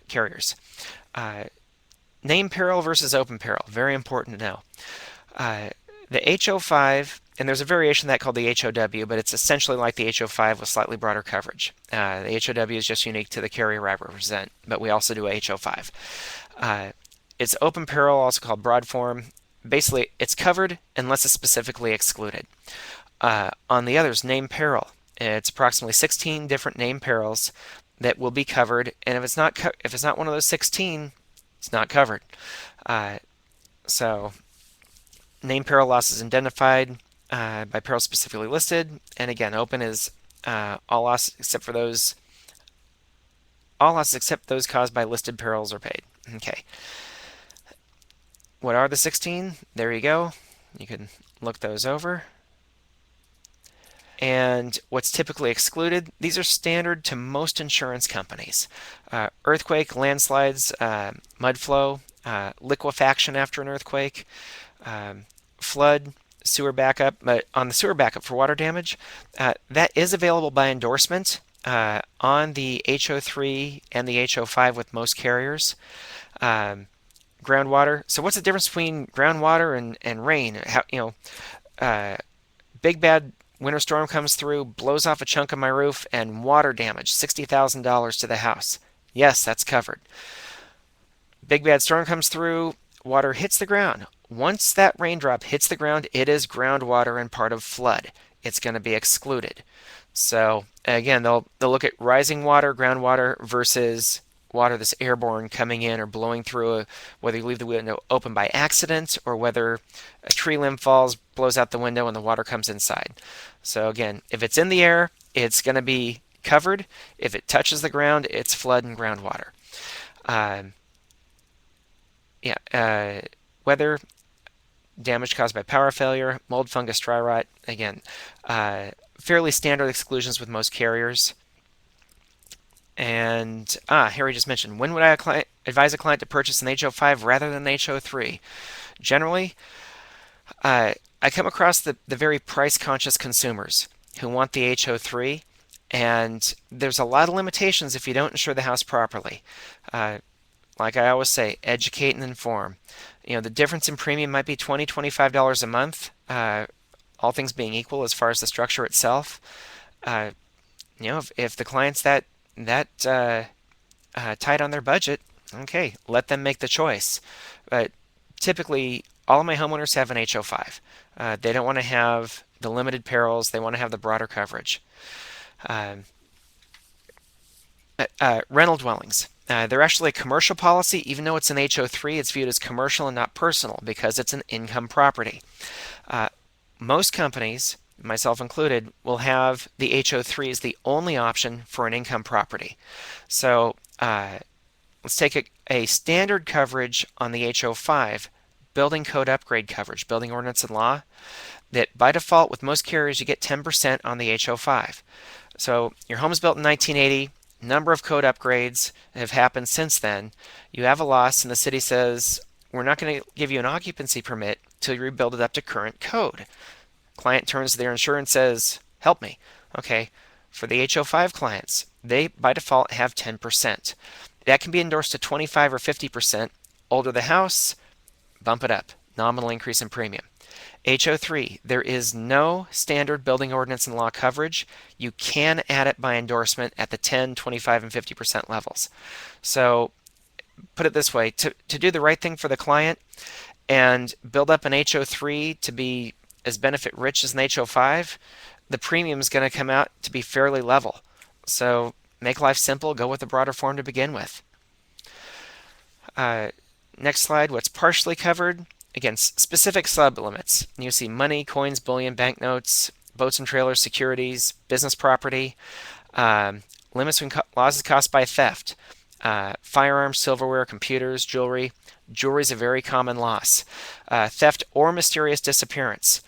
carriers. Name peril versus open peril, very important to know. The HO5 and there's a variation of that called the HOW, but it's essentially like the HO5 with slightly broader coverage. The HOW is just unique to the carrier I represent, but we also do a HO5. It's open peril, also called broad form. Basically, it's covered unless it's specifically excluded. On the others, named peril. It's approximately 16 different named perils that will be covered, and if it's not one of those 16, it's not covered. So, named peril loss is identified by peril specifically listed, and again, open is all losses except those caused by listed perils are paid. Okay. What are the 16? There you go. You can look those over. And what's typically excluded, these are standard to most insurance companies. Earthquake, landslides, mud flow, liquefaction after an earthquake, flood, sewer backup. But on the sewer backup for water damage, that is available by endorsement on the HO3 and the HO5 with most carriers. Groundwater. So what's the difference between groundwater and rain? Big bad winter storm comes through, blows off a chunk of my roof, and water damage, $60,000 to the house. Yes, that's covered. Big bad storm comes through, water hits the ground. Once that raindrop hits the ground, it is groundwater and part of flood. It's going to be excluded. So again, they'll look at rising water, groundwater versus water that's airborne coming in or blowing through, whether you leave the window open by accident or whether a tree limb falls, blows out the window, and the water comes inside. So again, if it's in the air, it's going to be covered. If it touches the ground, it's flood and groundwater. Weather, damage caused by power failure, mold, fungus, dry rot. Again, fairly standard exclusions with most carriers. And Harry just mentioned, when would I advise a client to purchase an HO5 rather than an HO3? Generally, I come across the very price-conscious consumers who want the HO3, and there's a lot of limitations if you don't insure the house properly. Like I always say, educate and inform. The difference in premium might be $20, $25 a month, all things being equal as far as the structure itself. If the client's that tight on their budget, okay, let them make the choice. But typically, all of my homeowners have an HO5. They don't want to have the limited perils. They want to have the broader coverage. Rental dwellings. They're actually a commercial policy. Even though it's an HO3, it's viewed as commercial and not personal because it's an income property. Most companies, myself included, will have the HO3 as the only option for an income property. So let's take a standard coverage on the HO5, building code upgrade coverage, building ordinance and law, that by default with most carriers you get 10% on the HO5. So your home is built in 1980, number of code upgrades have happened since then. You have a loss and the city says, we're not going to give you an occupancy permit till you rebuild it up to current code. Client turns to their insurer and says, help me. Okay, for the HO5 clients, they by default have 10%. That can be endorsed to 25 or 50%. Older the house, bump it up. Nominal increase in premium. HO3, there is no standard building ordinance and law coverage. You can add it by endorsement at the 10, 25, and 50% levels. So put it this way, to do the right thing for the client and build up an HO3 to be as benefit rich as an HO5, the premium is going to come out to be fairly level. So make life simple, go with the broader form to begin with. Next slide, what's partially covered? Again, specific sublimits. You see money, coins, bullion, banknotes, boats and trailers, securities, business property, limits when losses caused by theft, firearms, silverware, computers, jewelry. Jewelry is a very common loss. Theft or mysterious disappearance.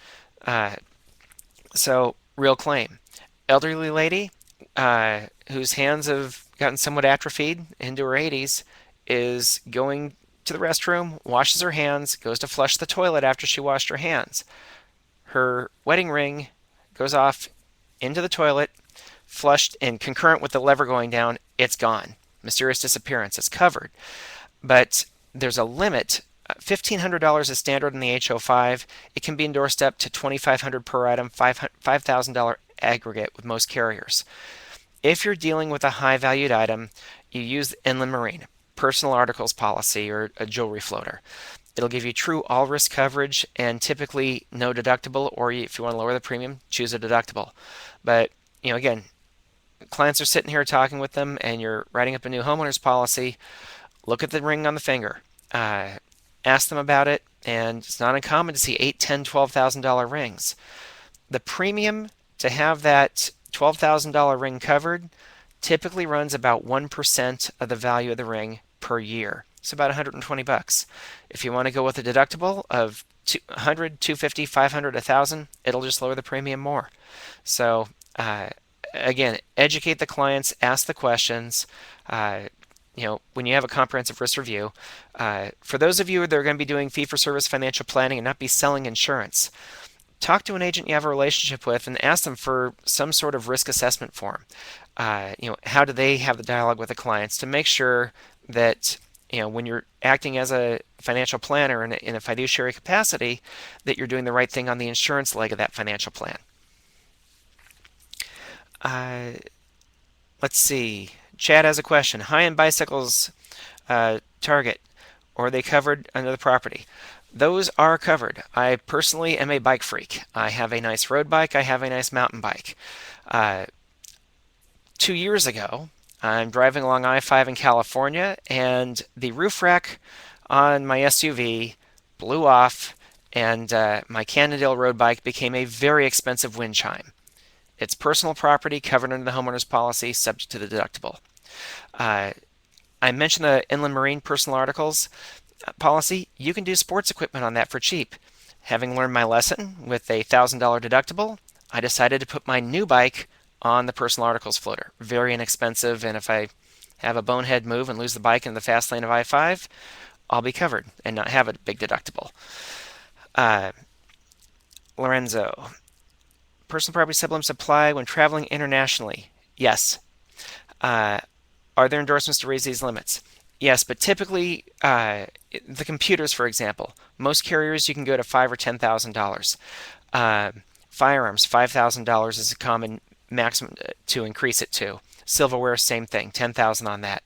So, real claim. Elderly lady whose hands have gotten somewhat atrophied into her 80s is going to the restroom, washes her hands, goes to flush the toilet after she washed her hands. Her wedding ring goes off into the toilet, flushed, and concurrent with the lever going down, it's gone. Mysterious disappearance is covered. But there's a limit $1,500 is standard in the HO5. It can be endorsed up to $2,500 per item, $5,000 aggregate with most carriers. If you're dealing with a high valued item, you use the inland marine, personal articles policy, or a jewelry floater. It'll give you true all risk coverage and typically no deductible, or if you want to lower the premium, choose a deductible. But, again, clients are sitting here talking with them and you're writing up a new homeowner's policy. Look at the ring on the finger. Ask them about it, and it's not uncommon to see $8, $10, $12,000 rings. The premium to have that $12,000 ring covered typically runs about 1% of the value of the ring per year. It's about $120. If you want to go with a deductible of 100, 250, 500, 1,000, it'll just lower the premium more. So again, educate the clients, ask the questions. When you have a comprehensive risk review, for those of you that are going to be doing fee-for-service financial planning and not be selling insurance, talk to an agent you have a relationship with and ask them for some sort of risk assessment form. How do they have the dialogue with the clients to make sure that when you're acting as a financial planner in a fiduciary capacity, that you're doing the right thing on the insurance leg of that financial plan. Let's see. Chad has a question. High-end bicycles, Target, or are they covered under the property? Those are covered. I personally am a bike freak. I have a nice road bike. I have a nice mountain bike. 2 years ago, I'm driving along I-5 in California, and the roof rack on my SUV blew off, and my Cannondale road bike became a very expensive wind chime. It's personal property covered under the homeowner's policy, subject to the deductible. I mentioned the inland marine personal articles policy. You can do sports equipment on that for cheap. Having learned my lesson with a $1,000 deductible, I decided to put my new bike on the personal articles floater. Very inexpensive, and if I have a bonehead move and lose the bike in the fast lane of I-5, I'll be covered and not have a big deductible. Lorenzo, personal property sublimits apply when traveling internationally? Yes. Are there endorsements to raise these limits? Yes, but typically, the computers, for example, most carriers you can go to $5,000 or $10,000. Firearms, $5,000 is a common maximum to increase it to. Silverware, same thing, $10,000 on that.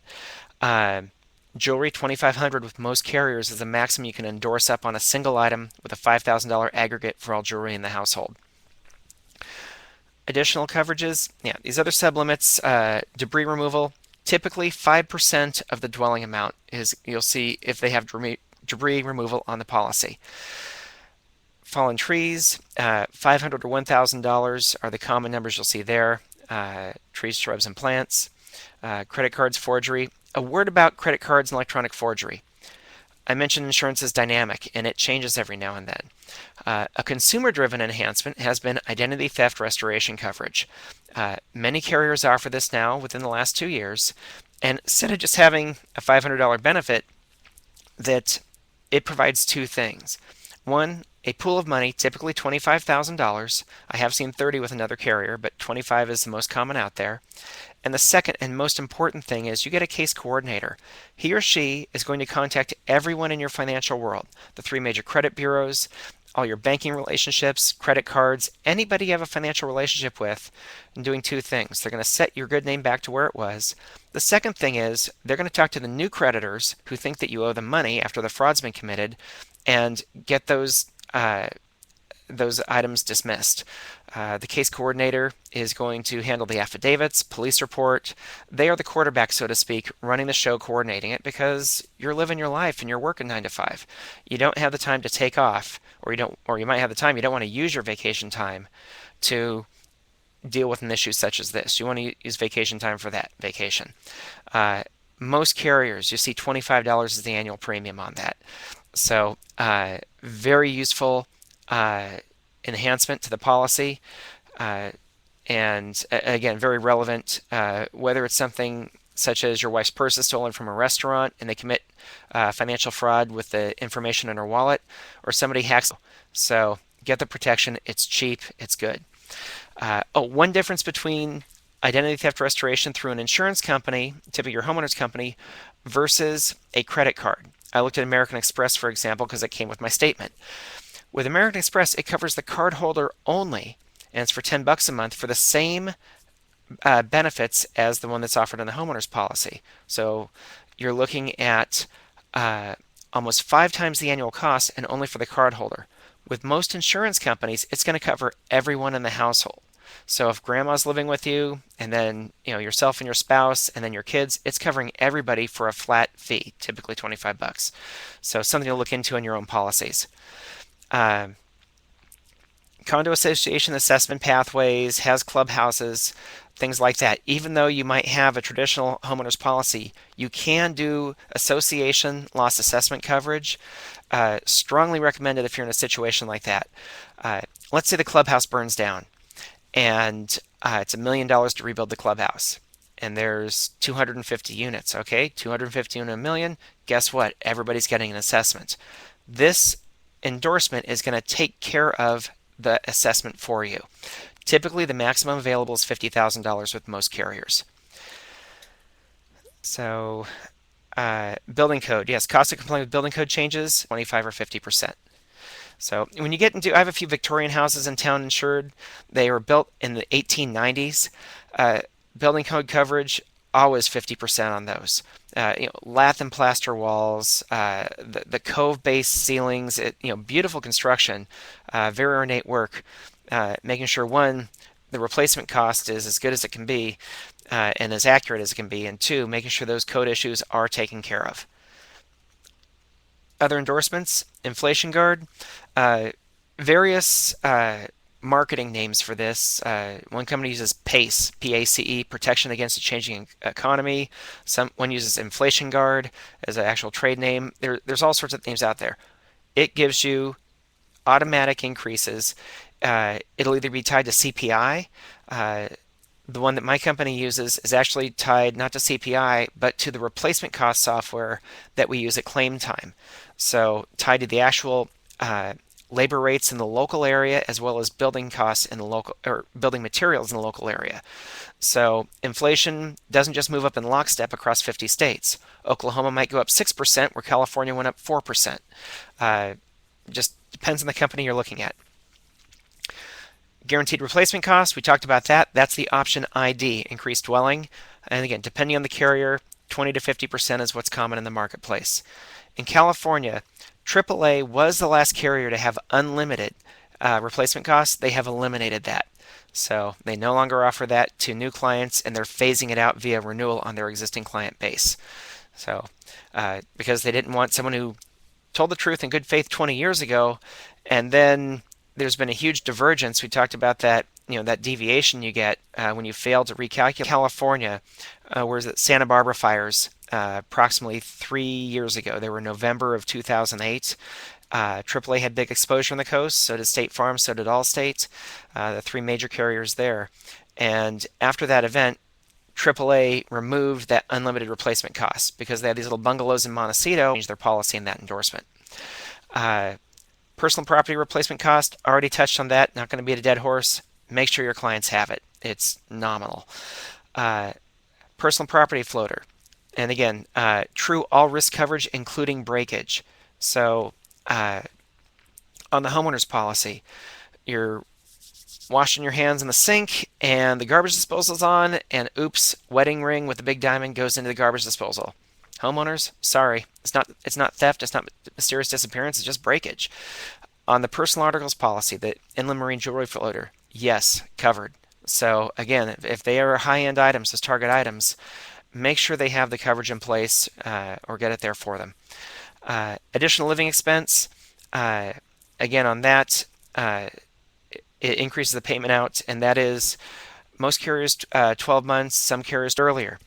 Jewelry, $2,500 with most carriers is the maximum you can endorse up on a single item with a $5,000 aggregate for all jewelry in the household. Additional coverages, these other sublimits, debris removal, typically 5% of the dwelling amount is, you'll see if they have debris removal on the policy. Fallen trees, $500 to $1,000 are the common numbers you'll see there. Trees, shrubs, and plants. Credit cards, forgery. A word about credit cards and electronic forgery. I mentioned insurance is dynamic and it changes every now and then. A consumer-driven enhancement has been identity theft restoration coverage. Many carriers offer this now within the last 2 years, and instead of just having a $500 benefit, that it provides two things. One, a pool of money, typically $25,000. I have seen 30 with another carrier, but 25 is the most common out there. And the second and most important thing is you get a case coordinator. He or she is going to contact everyone in your financial world, the 3 major credit bureaus, all your banking relationships, credit cards, anybody you have a financial relationship with, and doing two things. They're going to set your good name back to where it was. The second thing is they're going to talk to the new creditors who think that you owe them money after the fraud's been committed and get those items dismissed. The case coordinator is going to handle the affidavits, police report. They are the quarterback, so to speak, running the show, coordinating it, because you're living your life and you're working 9 to 5. You don't have the time to take off, or you might have the time. You don't want to use your vacation time to deal with an issue such as this. You want to use vacation time for that vacation. Most carriers, you see $25 is the annual premium on that. So very useful enhancement to the policy, and again, very relevant, whether it's something such as your wife's purse is stolen from a restaurant and they commit financial fraud with the information in her wallet, or somebody hacks. So get the protection. It's cheap. It's good. One difference between identity theft restoration through an insurance company, typically your homeowner's company, versus a credit card. I looked at American Express, for example, because it came with my statement. With American Express, it covers the cardholder only, and it's for $10 a month for the same benefits as the one that's offered in the homeowner's policy. So you're looking at uh, almost 5 times the annual cost and only for the cardholder. With most insurance companies, it's going to cover everyone in the household. So if grandma's living with you, and then yourself and your spouse, and then your kids, it's covering everybody for a flat fee, typically $25. So something to look into in your own policies. Uh, Condo association assessment pathways, has clubhouses, things like that. Even though you might have a traditional homeowner's policy, you can do association loss assessment coverage. Strongly recommended if you're in a situation like that. Let's say the clubhouse burns down and it's $1 million to rebuild the clubhouse. And there's 250 units, okay? 250 in a million. Guess what? Everybody's getting an assessment. This endorsement is going to take care of the assessment for you. Typically, the maximum available is $50,000 with most carriers. So, building code. Yes, cost of complying with building code changes 25 or 50%. So when you get into, I have a few Victorian houses in town insured. They were built in the 1890s. Building code coverage, always 50% on those. Lath and plaster walls, the cove-based ceilings, beautiful construction, very ornate work. Making sure, one, the replacement cost is as good as it can be and as accurate as it can be, and two, making sure those code issues are taken care of. Other endorsements, Inflation Guard, various marketing names for this. One company uses PACE, P-A-C-E, Protection Against a Changing Economy. One uses Inflation Guard as an actual trade name. There's all sorts of names out there. It gives you automatic increases. It'll either be tied to CPI. The one that my company uses is actually tied not to CPI, but to the replacement cost software that we use at claim time. So tied to the actual labor rates in the local area as well as building costs in the local, or building materials in the local area. So inflation doesn't just move up in lockstep across 50 states. Oklahoma might go up 6% where California went up 4%. Just depends on the company you're looking at. Guaranteed replacement cost, we talked about that. That's the option ID, increased dwelling. And again, depending on the carrier, 20 to 50% is what's common in the marketplace. In California, AAA was the last carrier to have unlimited replacement costs. They have eliminated that. So they no longer offer that to new clients, and they're phasing it out via renewal on their existing client base. So because they didn't want someone who told the truth in good faith 20 years ago, and then there's been a huge divergence. We talked about that, that deviation you get when you fail to recalculate. California, whereas the Santa Barbara fires approximately 3 years ago, they were November of 2008. AAA had big exposure on the coast, so did State Farm, so did Allstate, the three major carriers there. And after that event, AAA removed that unlimited replacement cost because they had these little bungalows in Montecito, changed their policy in that endorsement. Personal property replacement cost, already touched on that, not going to beat a dead horse. Make sure your clients have it. It's nominal. Personal property floater. And again, true all risk coverage, including breakage. So on the homeowner's policy, you're washing your hands in the sink and the garbage disposal's on, and oops, wedding ring with the big diamond goes into the garbage disposal. Homeowners, sorry, it's not theft, it's not mysterious disappearance, it's just breakage. On the personal articles policy, the inland marine jewelry floater, yes, covered. So again, if they are high-end items, as target items, make sure they have the coverage in place or get it there for them. Additional living expense, again on that, it increases the payment out, and that is most carriers 12 months, some carriers earlier.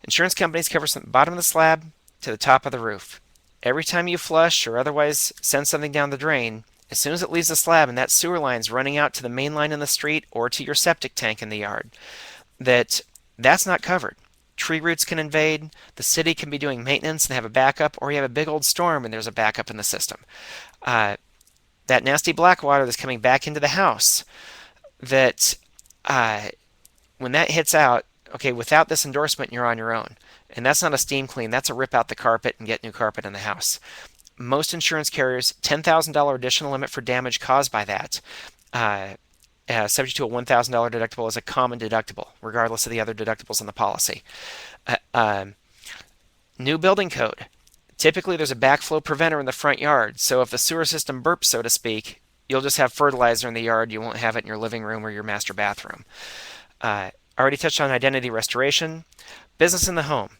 Insurance companies cover from the bottom of the slab to the top of the roof. Every time you flush or otherwise send something down the drain, as soon as it leaves the slab and that sewer line's running out to the main line in the street or to your septic tank in the yard, that's not covered. Tree roots can invade, the city can be doing maintenance and have a backup, or you have a big old storm and there's a backup in the system. That nasty black water that's coming back into the house, that when that hits out, Okay, without this endorsement, you're on your own. And that's not a steam clean, that's a rip out the carpet and get new carpet in the house. Most insurance carriers, $10,000 additional limit for damage caused by that. Uh, Subject to a $1,000 deductible is a common deductible, regardless of the other deductibles in the policy. Uh, um, New building code. Typically, there's a backflow preventer in the front yard, so if the sewer system burps, so to speak, you'll just have fertilizer in the yard. You won't have it in your living room or your master bathroom. Already touched on identity restoration. Business in the home.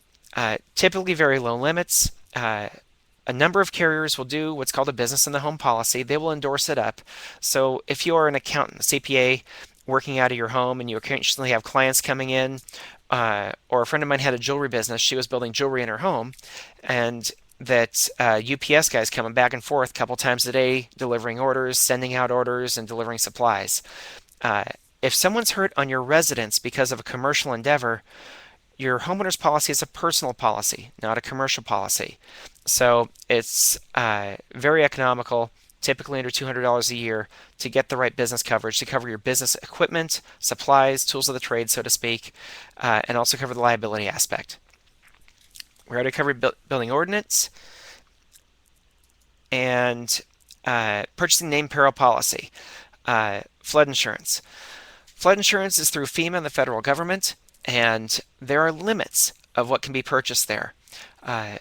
Typically, very low limits. A number of carriers will do what's called a business in the home policy. They will endorse it up. So if you are an accountant, a CPA working out of your home, and you occasionally have clients coming in, or a friend of mine had a jewelry business. She was building jewelry in her home, and that UPS guys coming back and forth a couple times a day, delivering orders, sending out orders, and delivering supplies. Uh, if someone's hurt on your residence because of a commercial endeavor, your homeowner's policy is a personal policy, not a commercial policy. So it's very economical, typically under $200 a year, to get the right business coverage, to cover your business equipment, supplies, tools of the trade, so to speak, and also cover the liability aspect. We already covered building ordinance and purchasing named peril policy. Flood insurance. Flood insurance is through FEMA and the federal government, and there are limits of what can be purchased there. I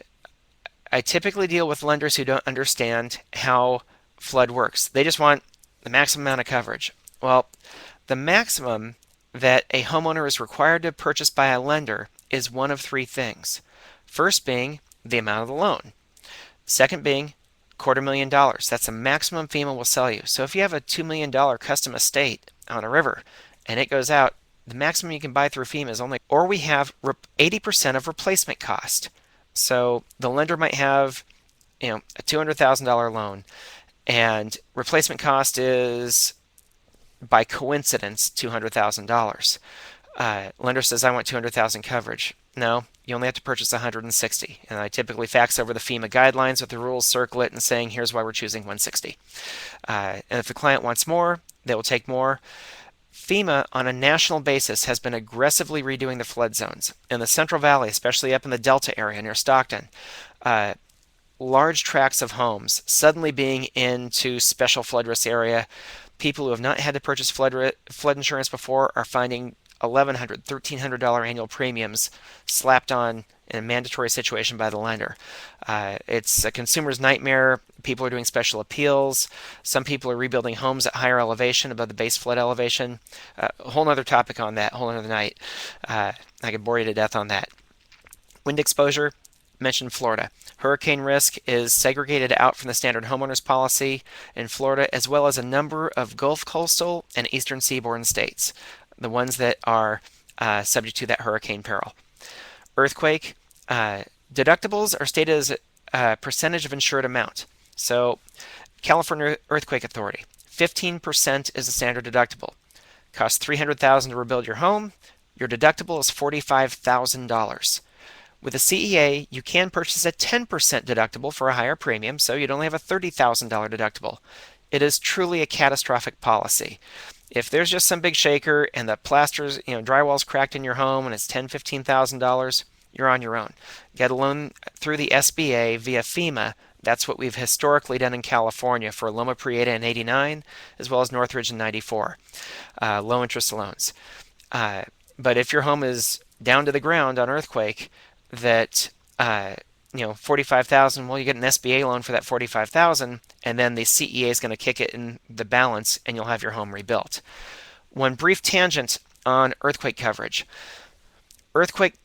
typically deal with lenders who don't understand how flood works. They just want the maximum amount of coverage. Well, the maximum that a homeowner is required to purchase by a lender is one of three things. First being the amount of the loan. Second being $250,000. That's the maximum FEMA will sell you. So if you have a $2 million custom estate on a river and it goes out, the maximum you can buy through FEMA is only, or we have 80% of replacement cost. So the lender might have, a $200,000 loan, and replacement cost is, by coincidence, $200,000. Lender says, I want 200,000 coverage. No, you only have to purchase 160. And I typically fax over the FEMA guidelines with the rules, circle it, and saying, here's why we're choosing 160. And if the client wants more, they will take more. FEMA, on a national basis, has been aggressively redoing the flood zones. In the Central Valley, especially up in the Delta area near Stockton, large tracts of homes suddenly being into special flood risk area. People who have not had to purchase flood insurance before are finding $1,100, $1,300 annual premiums slapped on in a mandatory situation by the lender. It's a consumer's nightmare. People are doing special appeals. Some people are rebuilding homes at higher elevation above the base flood elevation. A whole other topic on that, whole other night. I could bore you to death on that. Wind exposure, mentioned Florida. Hurricane risk is segregated out from the standard homeowners policy in Florida, as well as a number of Gulf coastal and eastern seaboard states, the ones that are subject to that hurricane peril. Earthquake, deductibles are stated as a percentage of insured amount. So California Earthquake Authority, 15% is the standard deductible. Costs $300,000 to rebuild your home. Your deductible is $45,000. With a CEA, you can purchase a 10% deductible for a higher premium, so you'd only have a $30,000 deductible. It is truly a catastrophic policy. If there's just some big shaker and the plaster's, drywall's cracked in your home and it's $10,000, $15,000, you're on your own. Get a loan through the SBA via FEMA. That's what we've historically done in California for Loma Prieta in '89, as well as Northridge in '94. Low interest loans. But if your home is down to the ground on earthquake, that 45,000, well, you get an SBA loan for that 45,000, and then the CEA is going to kick it in the balance, and you'll have your home rebuilt. One brief tangent on earthquake coverage. Earthquake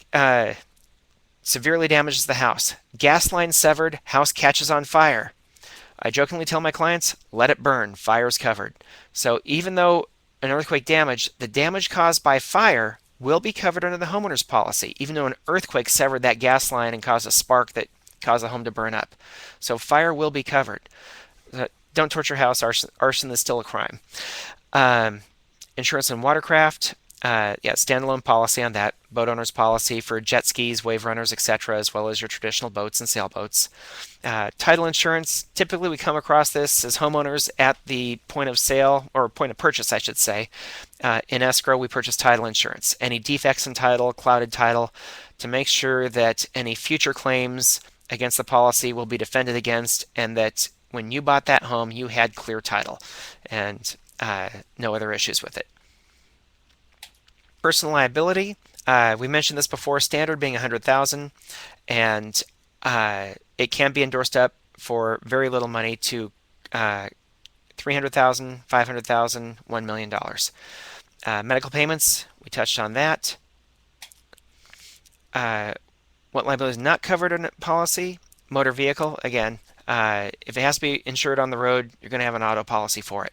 severely damages the house. Gas line severed, house catches on fire. I jokingly tell my clients, let it burn, fire's covered. So even though an earthquake damage, the damage caused by fire will be covered under the homeowner's policy, even though an earthquake severed that gas line and caused a spark that caused the home to burn up. So fire will be covered. Don't torch your house. Arson is still a crime. Insurance and watercraft. Yeah, standalone policy on that. Boat owner's policy for jet skis, wave runners, etc., as well as your traditional boats and sailboats. Title insurance, typically we come across this as homeowners at the point of sale, or point of purchase, I should say. In escrow, we purchase title insurance. Any defects in title, clouded title, to make sure that any future claims against the policy will be defended against, and that when you bought that home, you had clear title and no other issues with it. Personal liability, we mentioned this before, standard being 100,000, and it can be endorsed up for very little money to 300,000, 500,000, $1 million. Medical payments, we touched on that. What liability is not covered in a policy? Motor vehicle, again, if it has to be insured on the road, you're going to have an auto policy for it.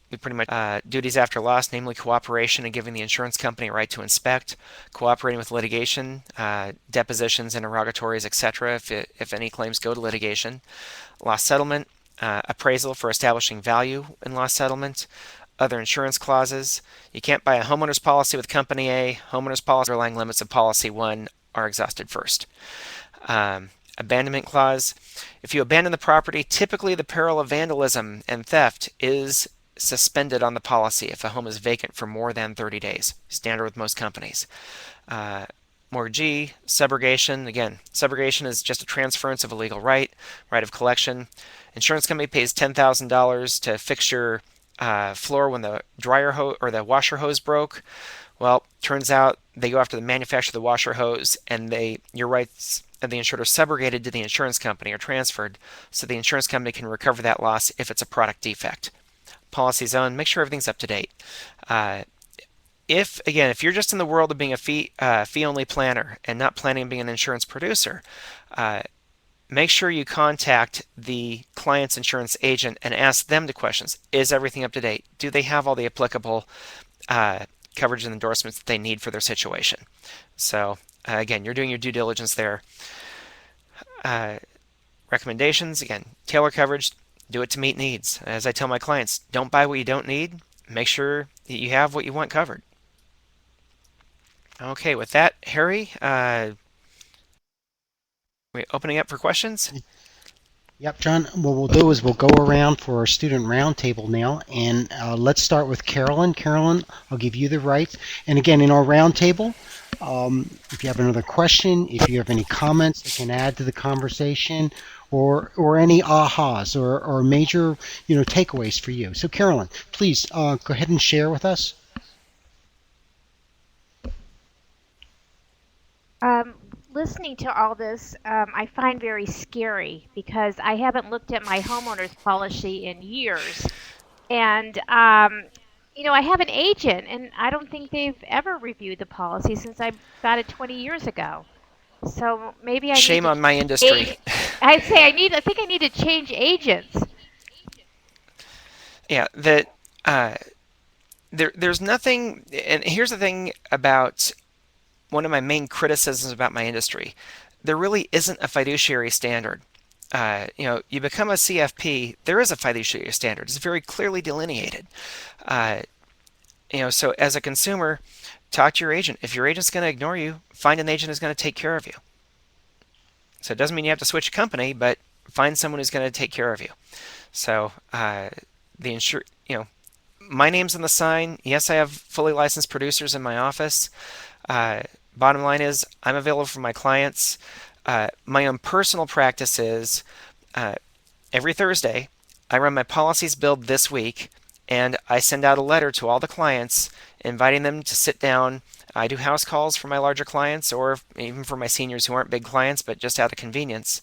We pretty much duties after loss, namely cooperation and giving the insurance company a right to inspect, cooperating with litigation, depositions, interrogatories, etc. If any claims go to litigation, loss settlement, appraisal for establishing value in loss settlement, other insurance clauses. You can't buy a homeowner's policy with Company A. Homeowner's policy underlying limits of Policy 1 are exhausted first. Abandonment clause. If you abandon the property, typically the peril of vandalism and theft is suspended on the policy if a home is vacant for more than 30 days. Standard with most companies. Mortgagee, subrogation. Again, subrogation is just a transference of a legal right of collection. Insurance company pays $10,000 to fix your floor when the dryer hose or the washer hose broke. Well, turns out they go after the manufacturer of the washer hose, and your rights of the insured are subrogated to the insurance company or transferred, so the insurance company can recover that loss if it's a product defect. Policy zone, make sure everything's up to date. If you're just in the world of being a fee-only planner and not planning on being an insurance producer, make sure you contact the client's insurance agent and ask them the questions. Is everything up to date? Do they have all the applicable coverage and endorsements that they need for their situation? So again, you're doing your due diligence there. Recommendations, again, tailor coverage, do it to meet needs. As I tell my clients, don't buy what you don't need. Make sure that you have what you want covered. Okay, with that, Harry, we opening up for questions? Yep, John. What we'll do is we'll go around for our student roundtable now, and let's start with Carolyn. Carolyn, I'll give you the right. And again, in our roundtable, if you have another question, if you have any comments that can add to the conversation, or any ahas or major takeaways for you. So, Carolyn, please go ahead and share with us. Listening to all this, I find very scary because I haven't looked at my homeowner's policy in years. And, I have an agent, and I don't think they've ever reviewed the policy since I got it 20 years ago. So maybe I need Shame to on my industry. I think I need to change agents. Yeah, there's nothing, and here's the thing about one of my main criticisms about my industry. There really isn't a fiduciary standard. You become a CFP, there is a fiduciary standard. It's very clearly delineated. So as a consumer, talk to your agent. If your agent's going to ignore you, find an agent who's going to take care of you. So it doesn't mean you have to switch a company, but find someone who's going to take care of you. So my name's on the sign. Yes, I have fully licensed producers in my office. Bottom line is, I'm available for my clients. My own personal practice is every Thursday, I run my policies build this week, and I send out a letter to all the clients inviting them to sit down. I do house calls for my larger clients, or even for my seniors who aren't big clients but just out of convenience.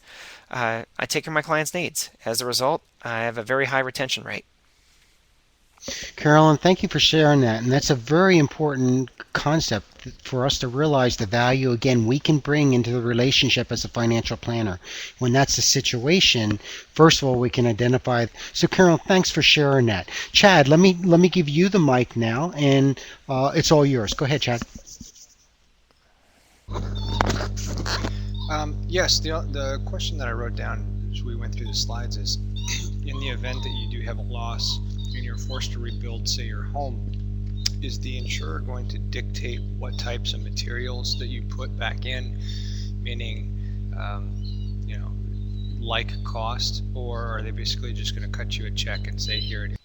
I take care of my clients' needs. As a result, I have a very high retention rate. Carolyn, thank you for sharing that. And that's a very important concept for us to realize the value, again, we can bring into the relationship as a financial planner. When that's the situation, first of all, we can identify. So, Carolyn, thanks for sharing that. Chad, let me give you the mic now, and it's all yours. Go ahead, Chad. Yes, the question that I wrote down as we went through the slides is, in the event that you do have a loss and you're forced to rebuild, say, your home, is the insurer going to dictate what types of materials that you put back in, meaning, you know, like cost, or are they basically just going to cut you a check and say, here it is?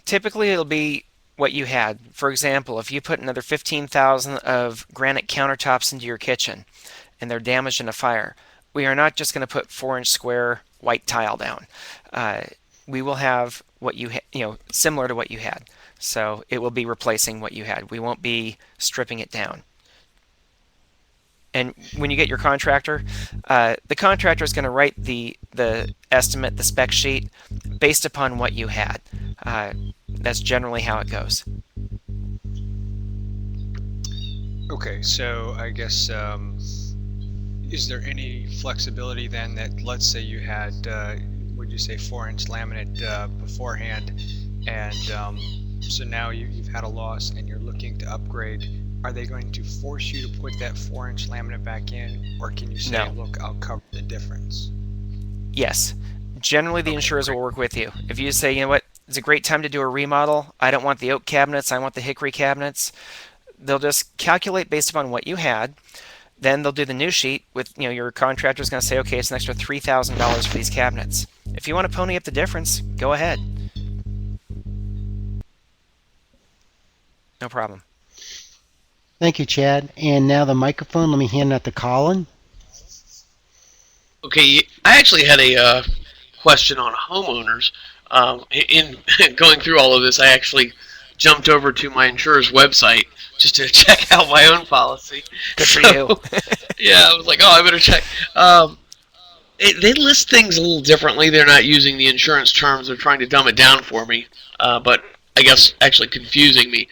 Typically, it'll be what you had. For example, if you put another 15,000 of granite countertops into your kitchen and they're damaged in a fire, we are not just going to put 4-inch square white tile down. Uh, we will have what similar to what you had. So it will be replacing what you had. We won't be stripping it down. And when you get your contractor, the contractor is going to write the estimate, the spec sheet, based upon what you had. That's generally how it goes. Okay, so I guess is there any flexibility then that, let's say you had, would you say 4-inch laminate beforehand, and so now you've had a loss and you're looking to upgrade? Are they going to force you to put that 4-inch laminate back in, or can you say, No. look, I'll cover the difference? Yes. Generally, the Okay, insurers great. will work with you. If you say, you know what, it's a great time to do a remodel, I don't want the oak cabinets, I want the hickory cabinets, they'll just calculate based upon what you had. Then they'll do the new sheet with, your contractor's going to say, okay, it's an extra $3,000 for these cabinets. If you want to pony up the difference, go ahead. No problem. Thank you, Chad. And now the microphone, let me hand that to Colin. Okay, I actually had a question on homeowners. In going through all of this, I actually jumped over to my insurer's website just to check out my own policy. Good for you. So, yeah, I was like, oh, I better check. They list things a little differently. They're not using the insurance terms. They're trying to dumb it down for me, but I guess actually confusing me.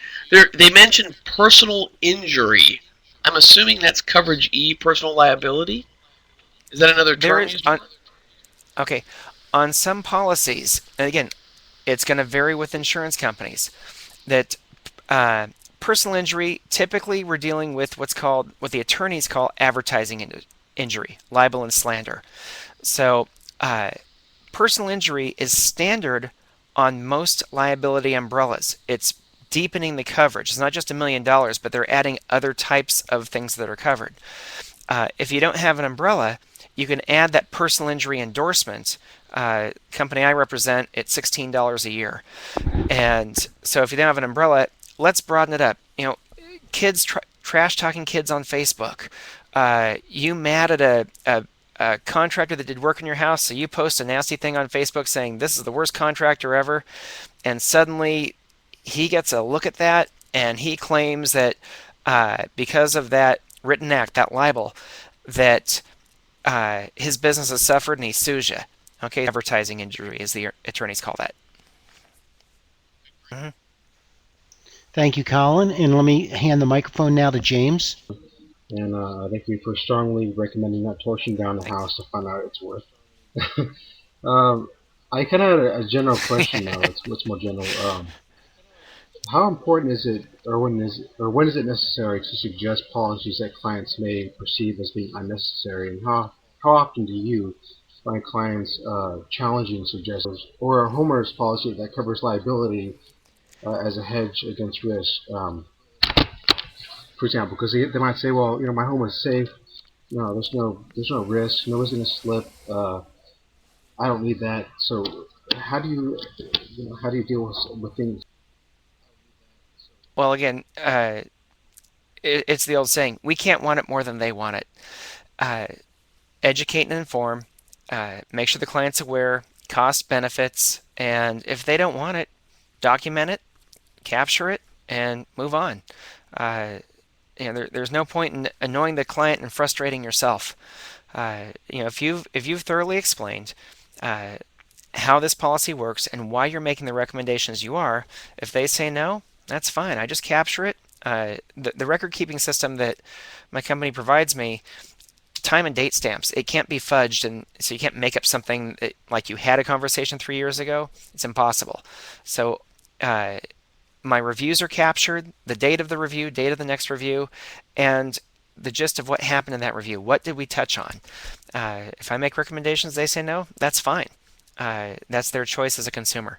They mention personal injury. I'm assuming that's coverage E, personal liability. Is that another There term is used? okay. On some policies, and again, it's going to vary with insurance companies, that uh, personal injury, typically we're dealing with what the attorneys call advertising injury, libel and slander. So personal injury is standard on most liability umbrellas. It's deepening the coverage. It's not just $1 million, but they're adding other types of things that are covered. If you don't have an umbrella, you can add that personal injury endorsement. Company I represent, it's $16 a year. And so if you don't have an umbrella, let's broaden it up. Kids trash talking kids on Facebook. You mad at a contractor that did work in your house, so you post a nasty thing on Facebook saying this is the worst contractor ever, and suddenly he gets a look at that and he claims that because of that written act, that libel, that his business has suffered and he sues you. Okay, advertising injury, as the attorneys call that. Mhm. Thank you, Colin. And let me hand the microphone now to James. And thank you for strongly recommending not torching down the Thanks. house to find out its worth. um, I kind of had a general question now. What's more general? How important is it, when is it necessary to suggest policies that clients may perceive as being unnecessary, and how often do you find clients challenging suggestions or a homeowner's policy that covers liability as a hedge against risk? For example, because they might say, well, my home is safe. No, there's no risk. Nobody's gonna slip. I don't need that. So how do you deal with things? Well, again, it's the old saying: we can't want it more than they want it. Uh, Educate and inform. Make sure the client's aware. Cost, benefits, and if they don't want it, document it, capture it, and move on. Uh, there's no point in annoying the client and frustrating yourself. If you've thoroughly explained uh, how this policy works and why you're making the recommendations you are, if they say no, that's fine. I just capture it. The record keeping system that my company provides me, time and date stamps. It can't be fudged, and so you can't make up something like you had a conversation 3 years ago. It's impossible. So my reviews are captured, the date of the review, date of the next review, and the gist of what happened in that review. What did we touch on? If I make recommendations, they say no, that's fine. That's their choice as a consumer.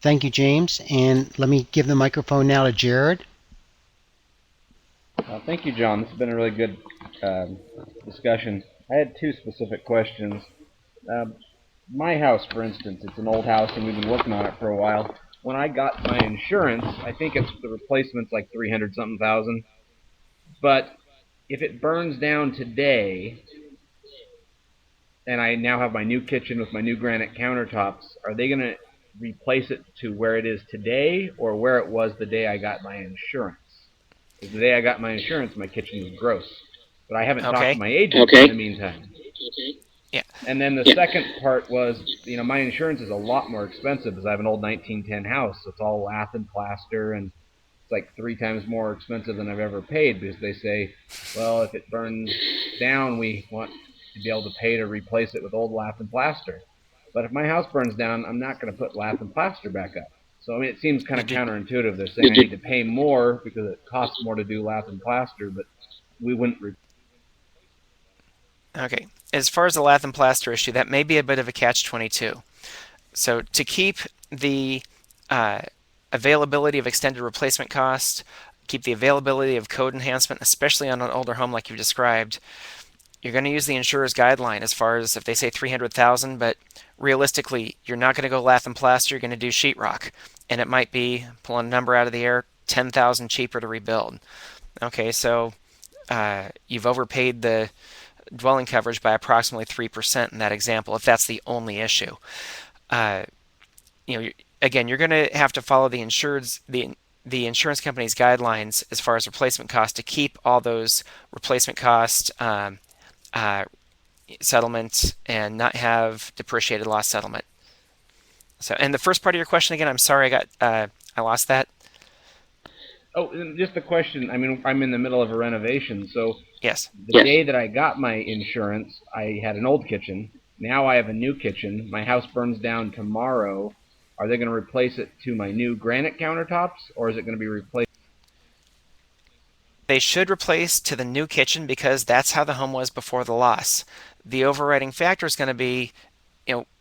Thank you, James. And let me give the microphone now to Jared. Thank you, John. This has been a really good um, discussion. I had two specific questions. Um, my house, for instance, it's an old house and we've been working on it for a while. When I got my insurance, I think it's the replacement's like 300 something thousand. But if it burns down today, and I now have my new kitchen with my new granite countertops, are they going to replace it to where it is today or where it was the day I got my insurance? Because the day I got my insurance, my kitchen was gross. But I haven't talked to Okay. my agent in the meantime. Yeah. And then the second part was, my insurance is a lot more expensive because I have an old 1910 house. It's all lath and plaster, and it's like 3 times more expensive than I've ever paid because they say, well, if it burns down, we want to be able to pay to replace it with old lath and plaster. But if my house burns down, I'm not going to put lath and plaster back up. So I mean, it seems kind of Did you, counterintuitive. They're saying I need to pay more because it costs more to do lath and plaster, but we wouldn't. okay. As far as the lath and plaster issue, that may be a bit of a catch-22. So to keep the uh, availability of extended replacement cost, keep the availability of code enhancement, especially on an older home like you described, you're going to use the insurer's guideline as far as if they say 300,000, but realistically, you're not going to go lath and plaster, you're going to do sheetrock. And it might be, pulling a number out of the air, 10,000 cheaper to rebuild. Okay, so you've overpaid the dwelling coverage by approximately 3% in that example, if that's the only issue. Uh, again, you're going to have to follow the insurance company's guidelines as far as replacement cost to keep all those replacement cost uh, settlements and not have depreciated loss settlement. So, and the first part of your question again, I'm sorry, I lost that. Oh, and just a question. I mean, I'm in the middle of a renovation, so Yes. the day that I got my insurance, I had an old kitchen. Now I have a new kitchen. My house burns down tomorrow. Are they going to replace it to my new granite countertops, or is it going to be replaced? They should replace to the new kitchen because that's how the home was before the loss. The overriding factor is going to be,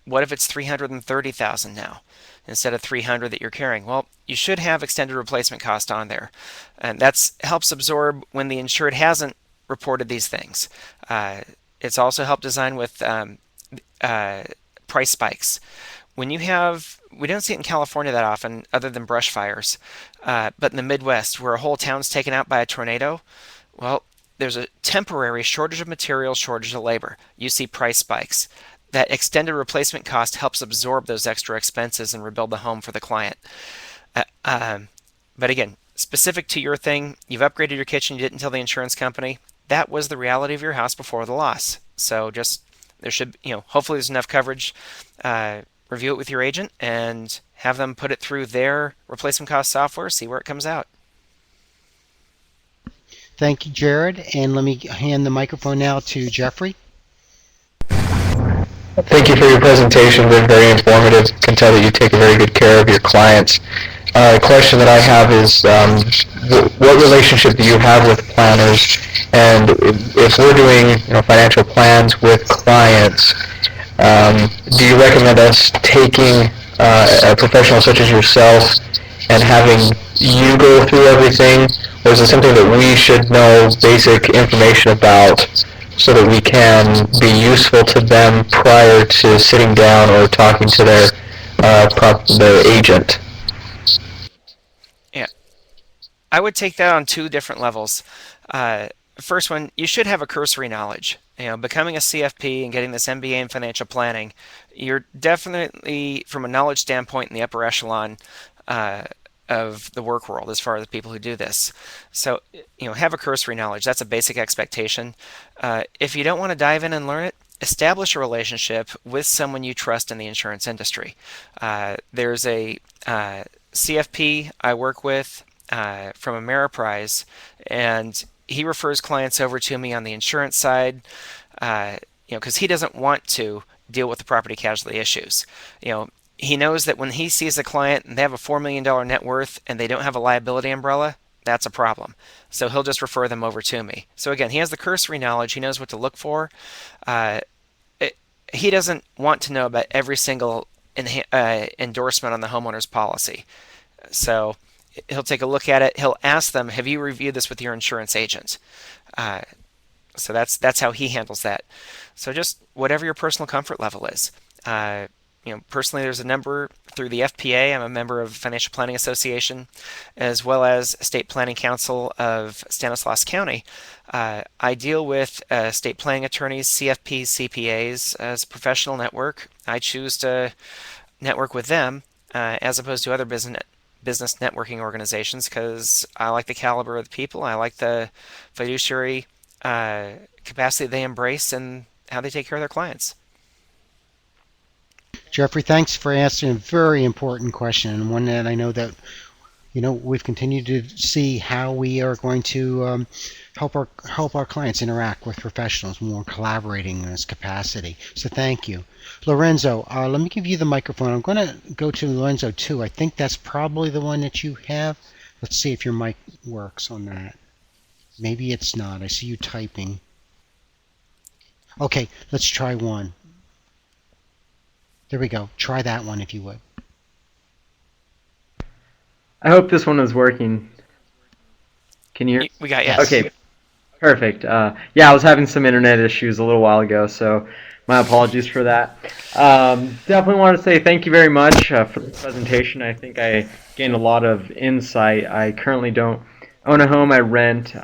what if it's 330,000 now instead of 300 that you're carrying? Well, you should have extended replacement cost on there, and that's helps absorb when the insured hasn't reported these things. It's also helped design with uh, price spikes. When you have, we don't see it in California that often, other than brush fires, but in the Midwest, where a whole town's taken out by a tornado, well, there's a temporary shortage of materials, shortage of labor. You see price spikes. That extended replacement cost helps absorb those extra expenses and rebuild the home for the client. Uh, um, but again, specific to your thing, you've upgraded your kitchen, you didn't tell the insurance company. That was the reality of your house before the loss. So just, there should, hopefully there's enough coverage. Review it with your agent and have them put it through their replacement cost software, see where it comes out. Thank you, Jared. And let me hand the microphone now to Jeffrey. Thank you for your presentation. They're very informative. Can tell that you take very good care of your clients. A question that I have is, what relationship do you have with planners? And if we're doing financial plans with clients, do you recommend us taking a professional such as yourself and having you go through everything, or is it something that we should know basic information about so that we can be useful to them prior to sitting down or talking to their agent? Yeah, I would take that on two different levels. Uh, First one, you should have a cursory knowledge. Becoming a CFP and getting this MBA in financial planning, you're definitely, from a knowledge standpoint, in the upper echelon uh, of the work world as far as the people who do this. So, have a cursory knowledge. That's a basic expectation. If you don't want to dive in and learn it, establish a relationship with someone you trust in the insurance industry. There's a CFP I work with from Ameriprise, and he refers clients over to me on the insurance side, because he doesn't want to deal with the property casualty issues. He knows that when he sees a client and they have a $4 million net worth and they don't have a liability umbrella, that's a problem. So he'll just refer them over to me. So again, he has the cursory knowledge. He knows what to look for. He doesn't want to know about every single endorsement on the homeowner's policy. So he'll take a look at it. He'll ask them, "Have you reviewed this with your insurance agent?" Uh, so that's how he handles that. So just whatever your personal comfort level is. Uh, personally, there's a number through the FPA. I'm a member of the Financial Planning Association, as well as State Planning Council of Stanislaus County. I deal with state planning attorneys, CFPs, CPAs as a professional network. I choose to network with them as opposed to other business networking organizations because I like the caliber of the people. I like the fiduciary uh, capacity they embrace and how they take care of their clients. Jeffrey, thanks for answering a very important question, and one that I know that we've continued to see how we are going to help our clients interact with professionals when we're collaborating in this capacity. So thank you, Lorenzo. Let me give you the microphone. I'm going to go to Lorenzo too. I think that's probably the one that you have. Let's see if your mic works on that. Maybe it's not. I see you typing. Okay, let's try one. There we go. Try that one if you would. I hope this one is working. Can you hear? We got yes. Yes. Okay, perfect. Yeah, I was having some internet issues a little while ago, so my apologies for that. Definitely want to say thank you very much for the presentation. I think I gained a lot of insight. I currently don't own a home, I rent,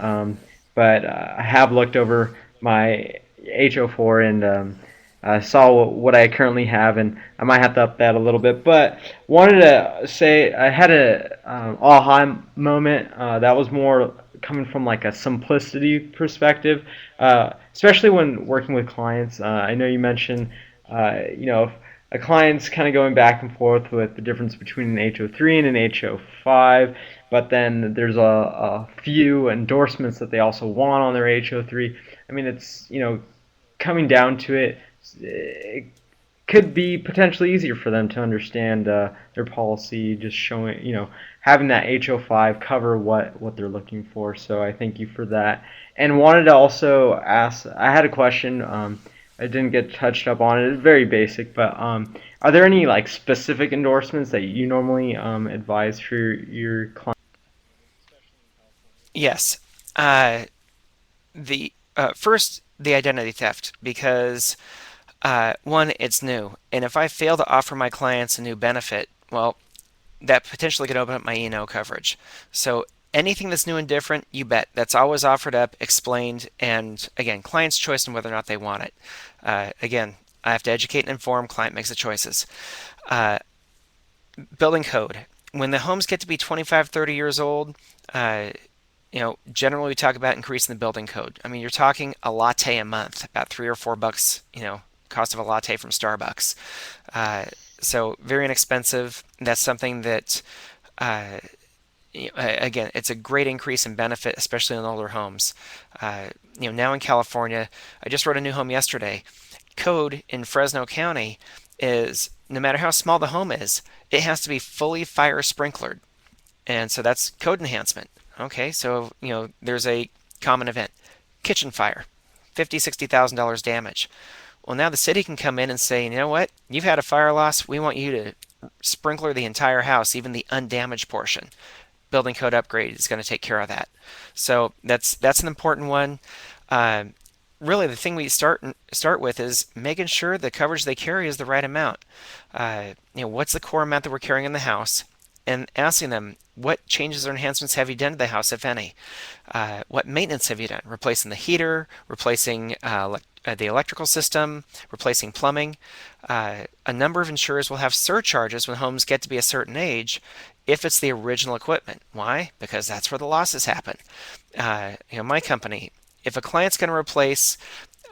but I have looked over my HO4 and saw what I currently have, and I might have to up that a little bit. But wanted to say I had a aha moment that was more coming from like a simplicity perspective, especially when working with clients. I know you mentioned, if a client's kind of going back and forth with the difference between an HO3 and an HO5, but then there's a few endorsements that they also want on their HO3. I mean, it's, coming down to it, it could be potentially easier for them to understand their policy, just showing, having that HO5 cover what they're looking for. So I thank you for that. And wanted to also ask, I had a question. I didn't get touched up on it. It's very basic, but are there any like specific endorsements that you normally advise for your clients? Yes. The first, the identity theft, because one, it's new, and if I fail to offer my clients a new benefit, well, that potentially could open up my E&O coverage. So anything that's new and different, you bet, that's always offered up, explained, and again, client's choice on whether or not they want it. Again, I have to educate and inform. Client makes the choices. Uh, Building code. When the homes get to be 25, 30 years old, generally we talk about increasing the building code. I mean, you're talking a latte a month, about $3 or $4, cost of a latte from Starbucks. So very inexpensive. That's something that, again, it's a great increase in benefit, especially in older homes. Now in California, I just wrote a new home yesterday. Code in Fresno County is no matter how small the home is, it has to be fully fire sprinklered. And so that's code enhancement. Okay, so there's a common event, kitchen fire, $50,000-$60,000 damage. Well, now the city can come in and say, you know what, you've had a fire loss. We want you to sprinkler the entire house, even the undamaged portion. Building code upgrade is going to take care of that. So that's an important one. Really, the thing we start with is making sure the coverage they carry is the right amount. What's the core amount that we're carrying in the house? And asking them, what changes or enhancements have you done to the house, if any? What maintenance have you done? Replacing the heater, replacing the electrical system, replacing plumbing. A number of insurers will have surcharges when homes get to be a certain age if it's the original equipment. Why? Because that's where the losses happen. My company, if a client's going to replace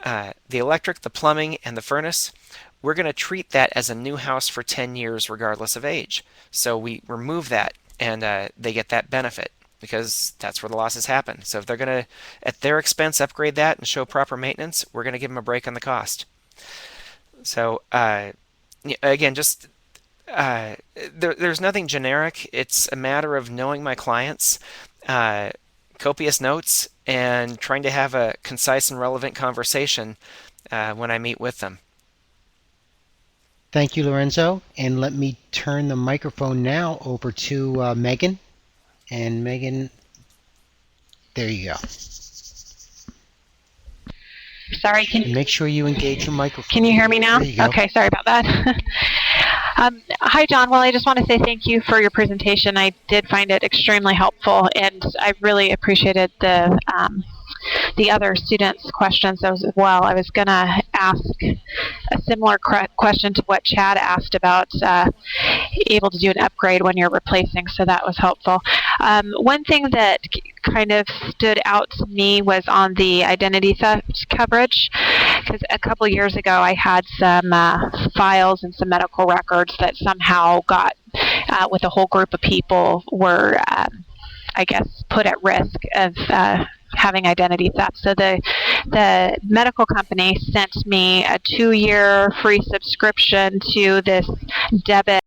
the electric, the plumbing, and the furnace, we're going to treat that as a new house for 10 years regardless of age. So we remove that and they get that benefit because that's where the losses happen. So if they're going to, at their expense, upgrade that and show proper maintenance, we're going to give them a break on the cost. So again, just there's nothing generic. It's a matter of knowing my clients, copious notes, and trying to have a concise and relevant conversation when I meet with them. Thank you, Lorenzo. And let me turn the microphone now over to Megan. And Megan, there you go. Sorry, And make sure you engage your can microphone. you hear me now? There you go. Okay, sorry about that. Hi, John. Well, I just want to say thank you for your presentation. I did find it extremely helpful, and I really appreciated the other students' questions as well. I was going to ask a similar question to what Chad asked about able to do an upgrade when you're replacing, so that was helpful. One thing that kind of stood out to me was on the identity theft coverage, because a couple years ago I had some files and some medical records that somehow got with a whole group of people were I guess put at risk of having identity theft. So the medical company sent me a 2-year free subscription to this debit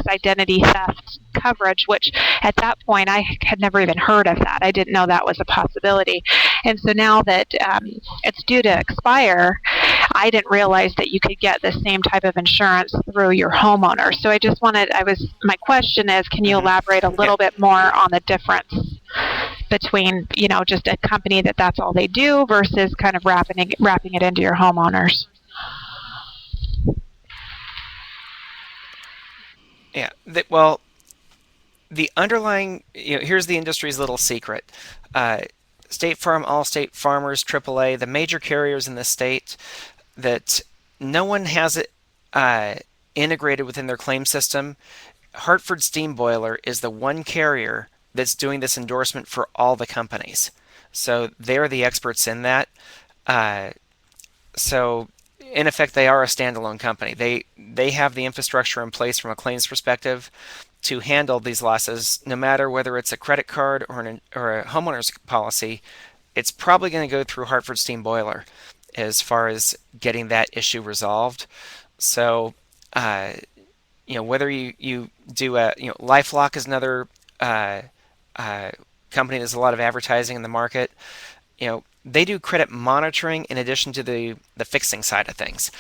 identity theft coverage, which at that point I had never even heard of that. I didn't know that was a possibility. And so now that it's due to expire, I didn't realize that you could get the same type of insurance through your homeowner. So my question is, can you Hmm. elaborate a Yeah, little bit more on the difference between, just a company that's all they do versus kind of wrapping it into your homeowners? yeah. Well, the underlying, here's the industry's little secret. Uh, State Farm, Allstate, Farmers, AAA, the major carriers in the state that no one has it uh, integrated within their claim system. Hartford Steam Boiler is the one carrier that's doing this endorsement for all the companies. So they're the experts in that. Uh, so in effect, they are a standalone company. They have the infrastructure in place from a claims perspective to handle these losses, no matter whether it's a credit card or a homeowner's policy. It's probably going to go through Hartford Steam Boiler as far as getting that issue resolved. So, uh, whether you do LifeLock is another uh, uh, company. There's a lot of advertising in the market. They do credit monitoring in addition to the fixing side of things.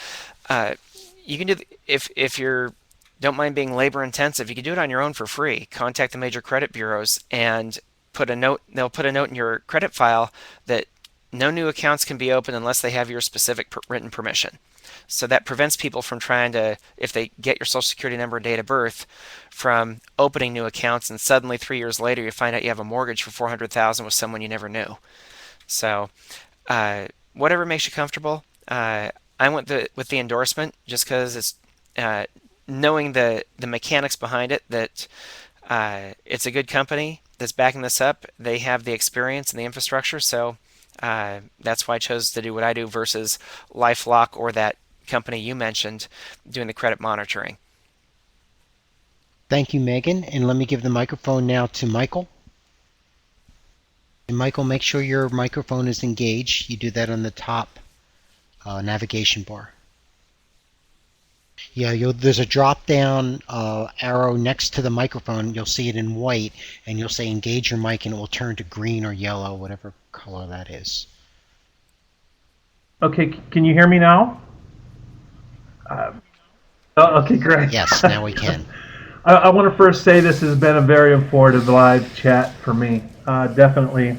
Uh, you can do if you're don't mind being labor intensive, you can do it on your own for free. Contact the major credit bureaus and put a note. They'll put a note in your credit file that no new accounts can be opened unless they have your specific written permission. So that prevents people from trying to, if they get your social security number and date of birth, from opening new accounts and suddenly 3 years later you find out you have a mortgage for 400,000 with someone you never knew. So whatever makes you comfortable. I went with the endorsement just because it's uh, knowing the mechanics behind it. That it's a good company that's backing this up. They have the experience and the infrastructure. So that's why I chose to do what I do versus LifeLock or that company you mentioned doing the credit monitoring. Thank you, Megan. And let me give the microphone now to Michael. And Michael, make sure your microphone is engaged. You do that on the top navigation bar. Yeah, there's a drop down arrow next to the microphone. You'll see it in white, and you'll say engage your mic, and it will turn to green or yellow, whatever color that is. Okay, can you hear me now? Uh, okay, great. Yes, now we can. I want to first say this has been a very informative live chat for me, definitely.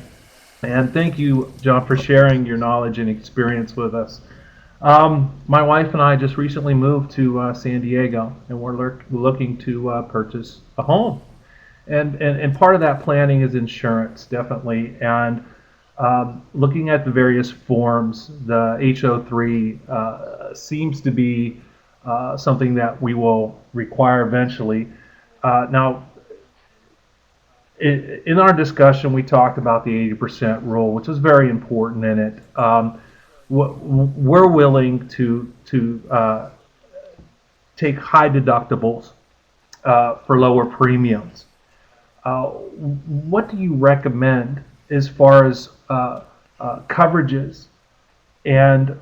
And thank you, John, for sharing your knowledge and experience with us. My wife and I just recently moved to San Diego, and we're looking to purchase a home. And part of that planning is insurance, definitely. And looking at the various forms, the HO3 seems to be something that we will require eventually. Now, in our discussion, we talked about the 80% rule, which is very important in it. We're willing to take high deductibles for lower premiums. What do you recommend as far as coverages, and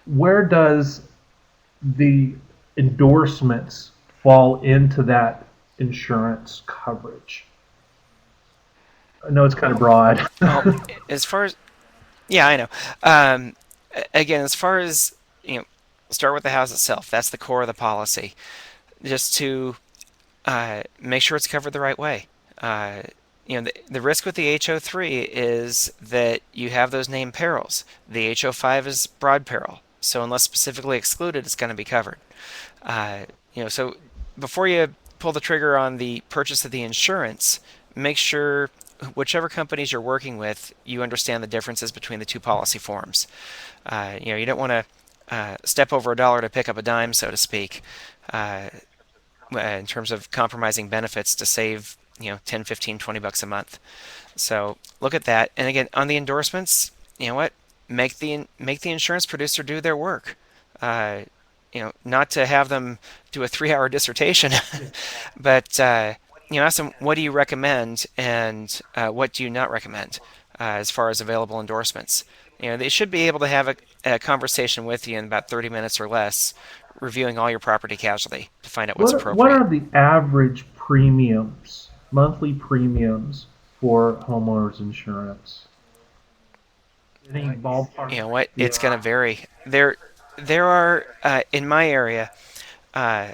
where does the endorsements fall into that insurance coverage? I know it's kind of broad. Well, as far as yeah, I know. Um, Again, as far as start with the house itself. That's the core of the policy. Just to make sure it's covered the right way. Uh, the risk with the HO3 is that you have those named perils. The HO5 is broad peril, so unless specifically excluded, it's going to be covered. So before you pull the trigger on the purchase of the insurance, make sure whichever companies you're working with, you understand the differences between the two policy forms. You don't want to step over a dollar to pick up a dime, so to speak. In terms of compromising benefits to save 10, 15, 20 bucks a month. So look at that. And again, on the endorsements, you know what, make the insurance producer do their work. Not to have them do a 3-hour dissertation, but ask them, what do you recommend, and what do you not recommend as far as available endorsements. They should be able to have a conversation with you in about 30 minutes or less, reviewing all your property casualty to find out what's What appropriate. are the average premiums, monthly premiums for homeowners insurance? Any ballpark You know what? idea? It's going to vary. There are in my area uh,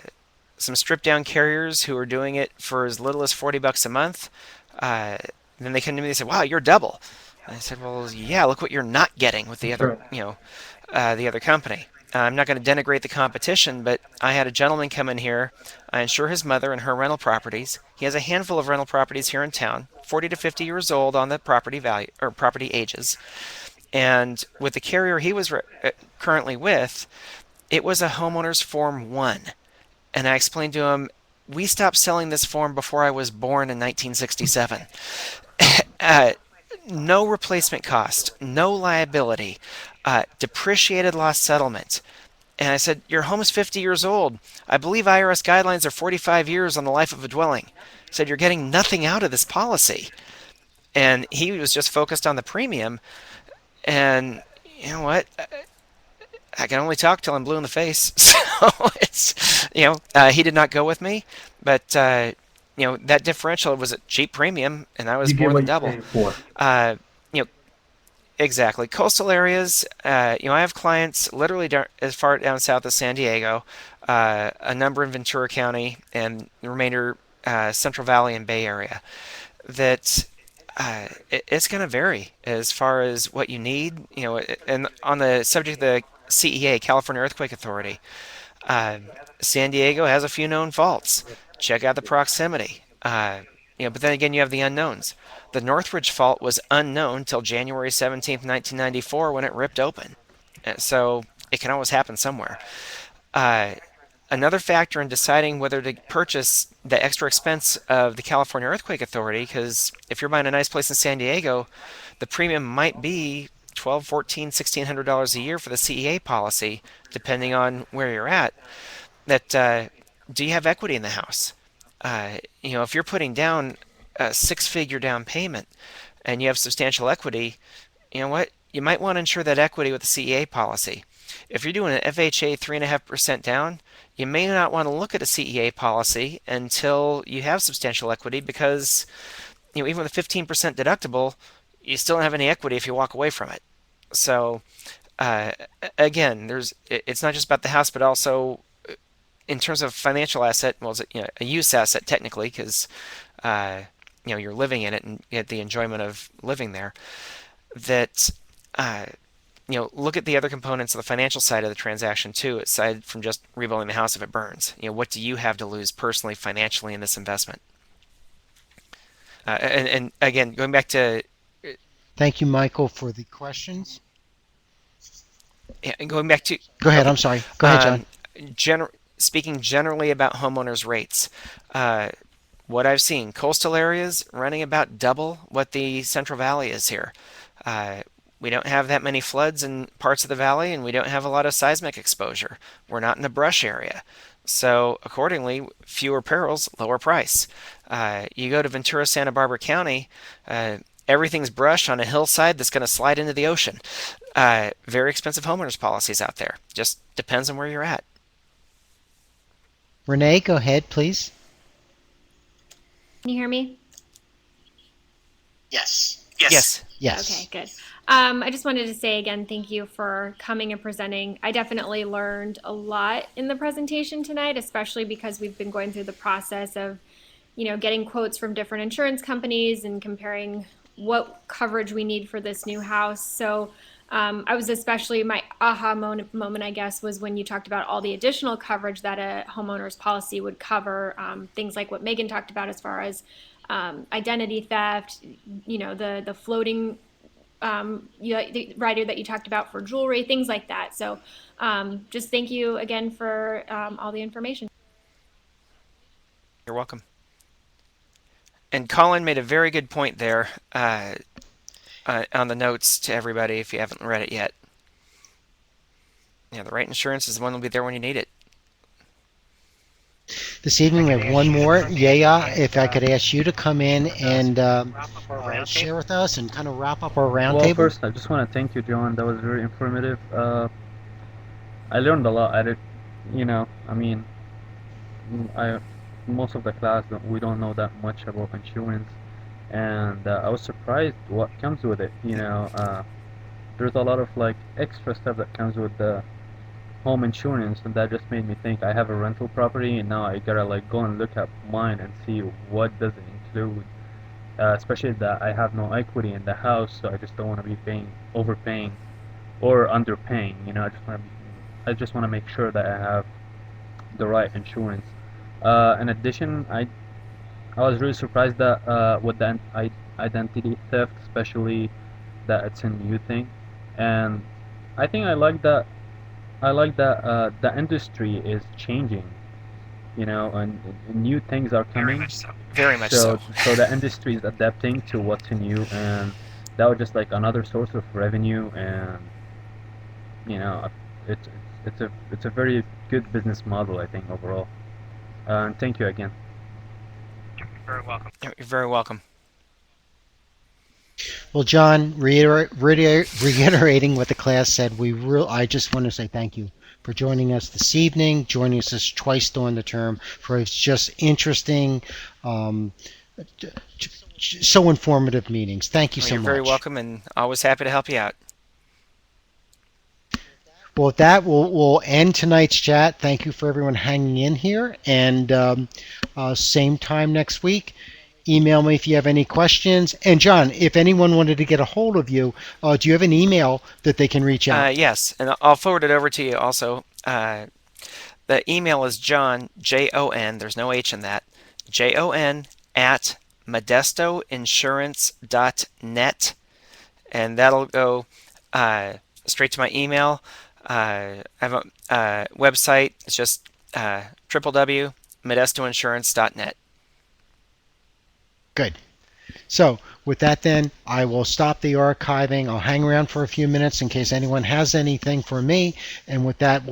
some stripped down carriers who are doing it for as little as $40 a month. Uh, then they come to me and say, "Wow, you're double." And I said, "Well, yeah. Look what you're not getting with the That's other, right. the other company." I'm not going to denigrate the competition, but I had a gentleman come in here. I insure his mother and her rental properties. He has a handful of rental properties here in town, 40 to 50 years old on the property value or property ages. And with the carrier he was currently with, it was a homeowner's form 1. And I explained to him, we stopped selling this form before I was born in 1967. uh, no replacement cost, no liability, depreciated loss settlement. And I said, your home's 50 years old. I believe IRS guidelines are 45 years on the life of a dwelling. I said, you're getting nothing out of this policy. And he was just focused on the premium. And you know what? I can only talk till I'm blue in the face. So it's, he did not go with me. But, that differential was a cheap premium, and that You was get more what than you double. pay for. You know, exactly. Coastal areas, I have clients literally as far down south as San Diego, a number in Ventura County, and the remainder Central Valley and Bay Area. That it's going to vary as far as what you need. And on the subject of the CEA, California Earthquake Authority, uh, San Diego has a few known faults. Check out the proximity. But then again, you have the unknowns. The Northridge fault was unknown till January 17th, 1994, when it ripped open. So it can always happen somewhere. Uh, Another factor in deciding whether to purchase the extra expense of the California Earthquake Authority, because if you're buying a nice place in San Diego, the premium might be $1,200, $1,400, $1,600 a year for the CEA policy, depending on where you're at. That Do you have equity in the house? If you're putting down a six-figure down payment and you have substantial equity, you know what? You might want to insure that equity with the CEA policy. If you're doing an FHA 3.5% down, you may not want to look at a CEA policy until you have substantial equity because, even with a 15% deductible, you still don't have any equity if you walk away from it. So, uh, again, it's not just about the house, but also in terms of financial asset. Well, it's a use asset technically because you're living in it and you get the enjoyment of living there. That uh, look at the other components of the financial side of the transaction too, aside from just rebuilding the house if it burns. What do you have to lose personally, financially in this investment? And again, going back to Thank you, Michael, for the questions. going back to Go ahead. okay, I'm sorry. Go ahead, John. um, speaking generally about homeowners rates. What I've seen, coastal areas running about double what the Central Valley is here. Uh, we don't have that many floods in parts of the valley, and we don't have a lot of seismic exposure. We're not in a brush area. So, accordingly, fewer perils, lower price. You go to Ventura, Santa Barbara County, everything's brush on a hillside that's going to slide into the ocean. Very expensive homeowners policies out there. Just depends on where you're at. Renee, go ahead, please. Can you hear me? Yes. Yes. Yes. Okay, good. I just wanted to say again, thank you for coming and presenting. I definitely learned a lot in the presentation tonight, especially because we've been going through the process of, getting quotes from different insurance companies and comparing what coverage we need for this new house. So I was especially, my aha moment, I guess, was when you talked about all the additional coverage that a homeowner's policy would cover, things like what Megan talked about as far as identity theft, the floating the rider that you talked about for jewelry, things like that. So just thank you again for all the information. You're welcome. And Colin made a very good point there on the notes to everybody if you haven't read it yet. The right insurance is the one that'll be there when you need it. This evening we have one more. Yaya, if I could ask you to come in and share with us and kind of wrap up our Well, roundtable. first, I just want to thank you, John. That was very informative. I learned a lot. I mean, I most of the class we don't know that much about insurance, and I was surprised what comes with it. There's a lot of like extra stuff that comes with the home insurance, and that just made me think I have a rental property, and now I gotta like go and look at mine and see what does it include. Especially that I have no equity in the house, so I just don't want to be paying overpaying or underpaying. I just want to make sure that I have the right insurance. In addition, I was really surprised that with the identity theft, especially that it's a new thing, and I think I like that the industry is changing, and new things are Very coming. much so. Very much So so. so the industry is adapting to what's new, and that was just like another source of revenue, and you know, it's it's a very good business model, I think, overall. And thank you again. You're very welcome. You're very welcome. Well, John, reiterating what the class said, I just want to say thank you for joining us this evening, joining us twice during the term, for it's just interesting, um, so informative meetings. Thank you Well, so you're very much. welcome, and always happy to help you out. Well, with that, we'll end tonight's chat. Thank you for everyone hanging in here, and same time next week. Email me if you have any questions. And John, if anyone wanted to get a hold of you, do you have an email that they can reach out? Yes, and I'll forward it over to you also. The email is John, Jon, there's no H in that, Jon at modestoinsurance.net, and that'll go straight to my email. I have a website. It's just www.modestoinsurance.net. Good. So with that, then I will stop the archiving. I'll hang around for a few minutes in case anyone has anything for me. And with that,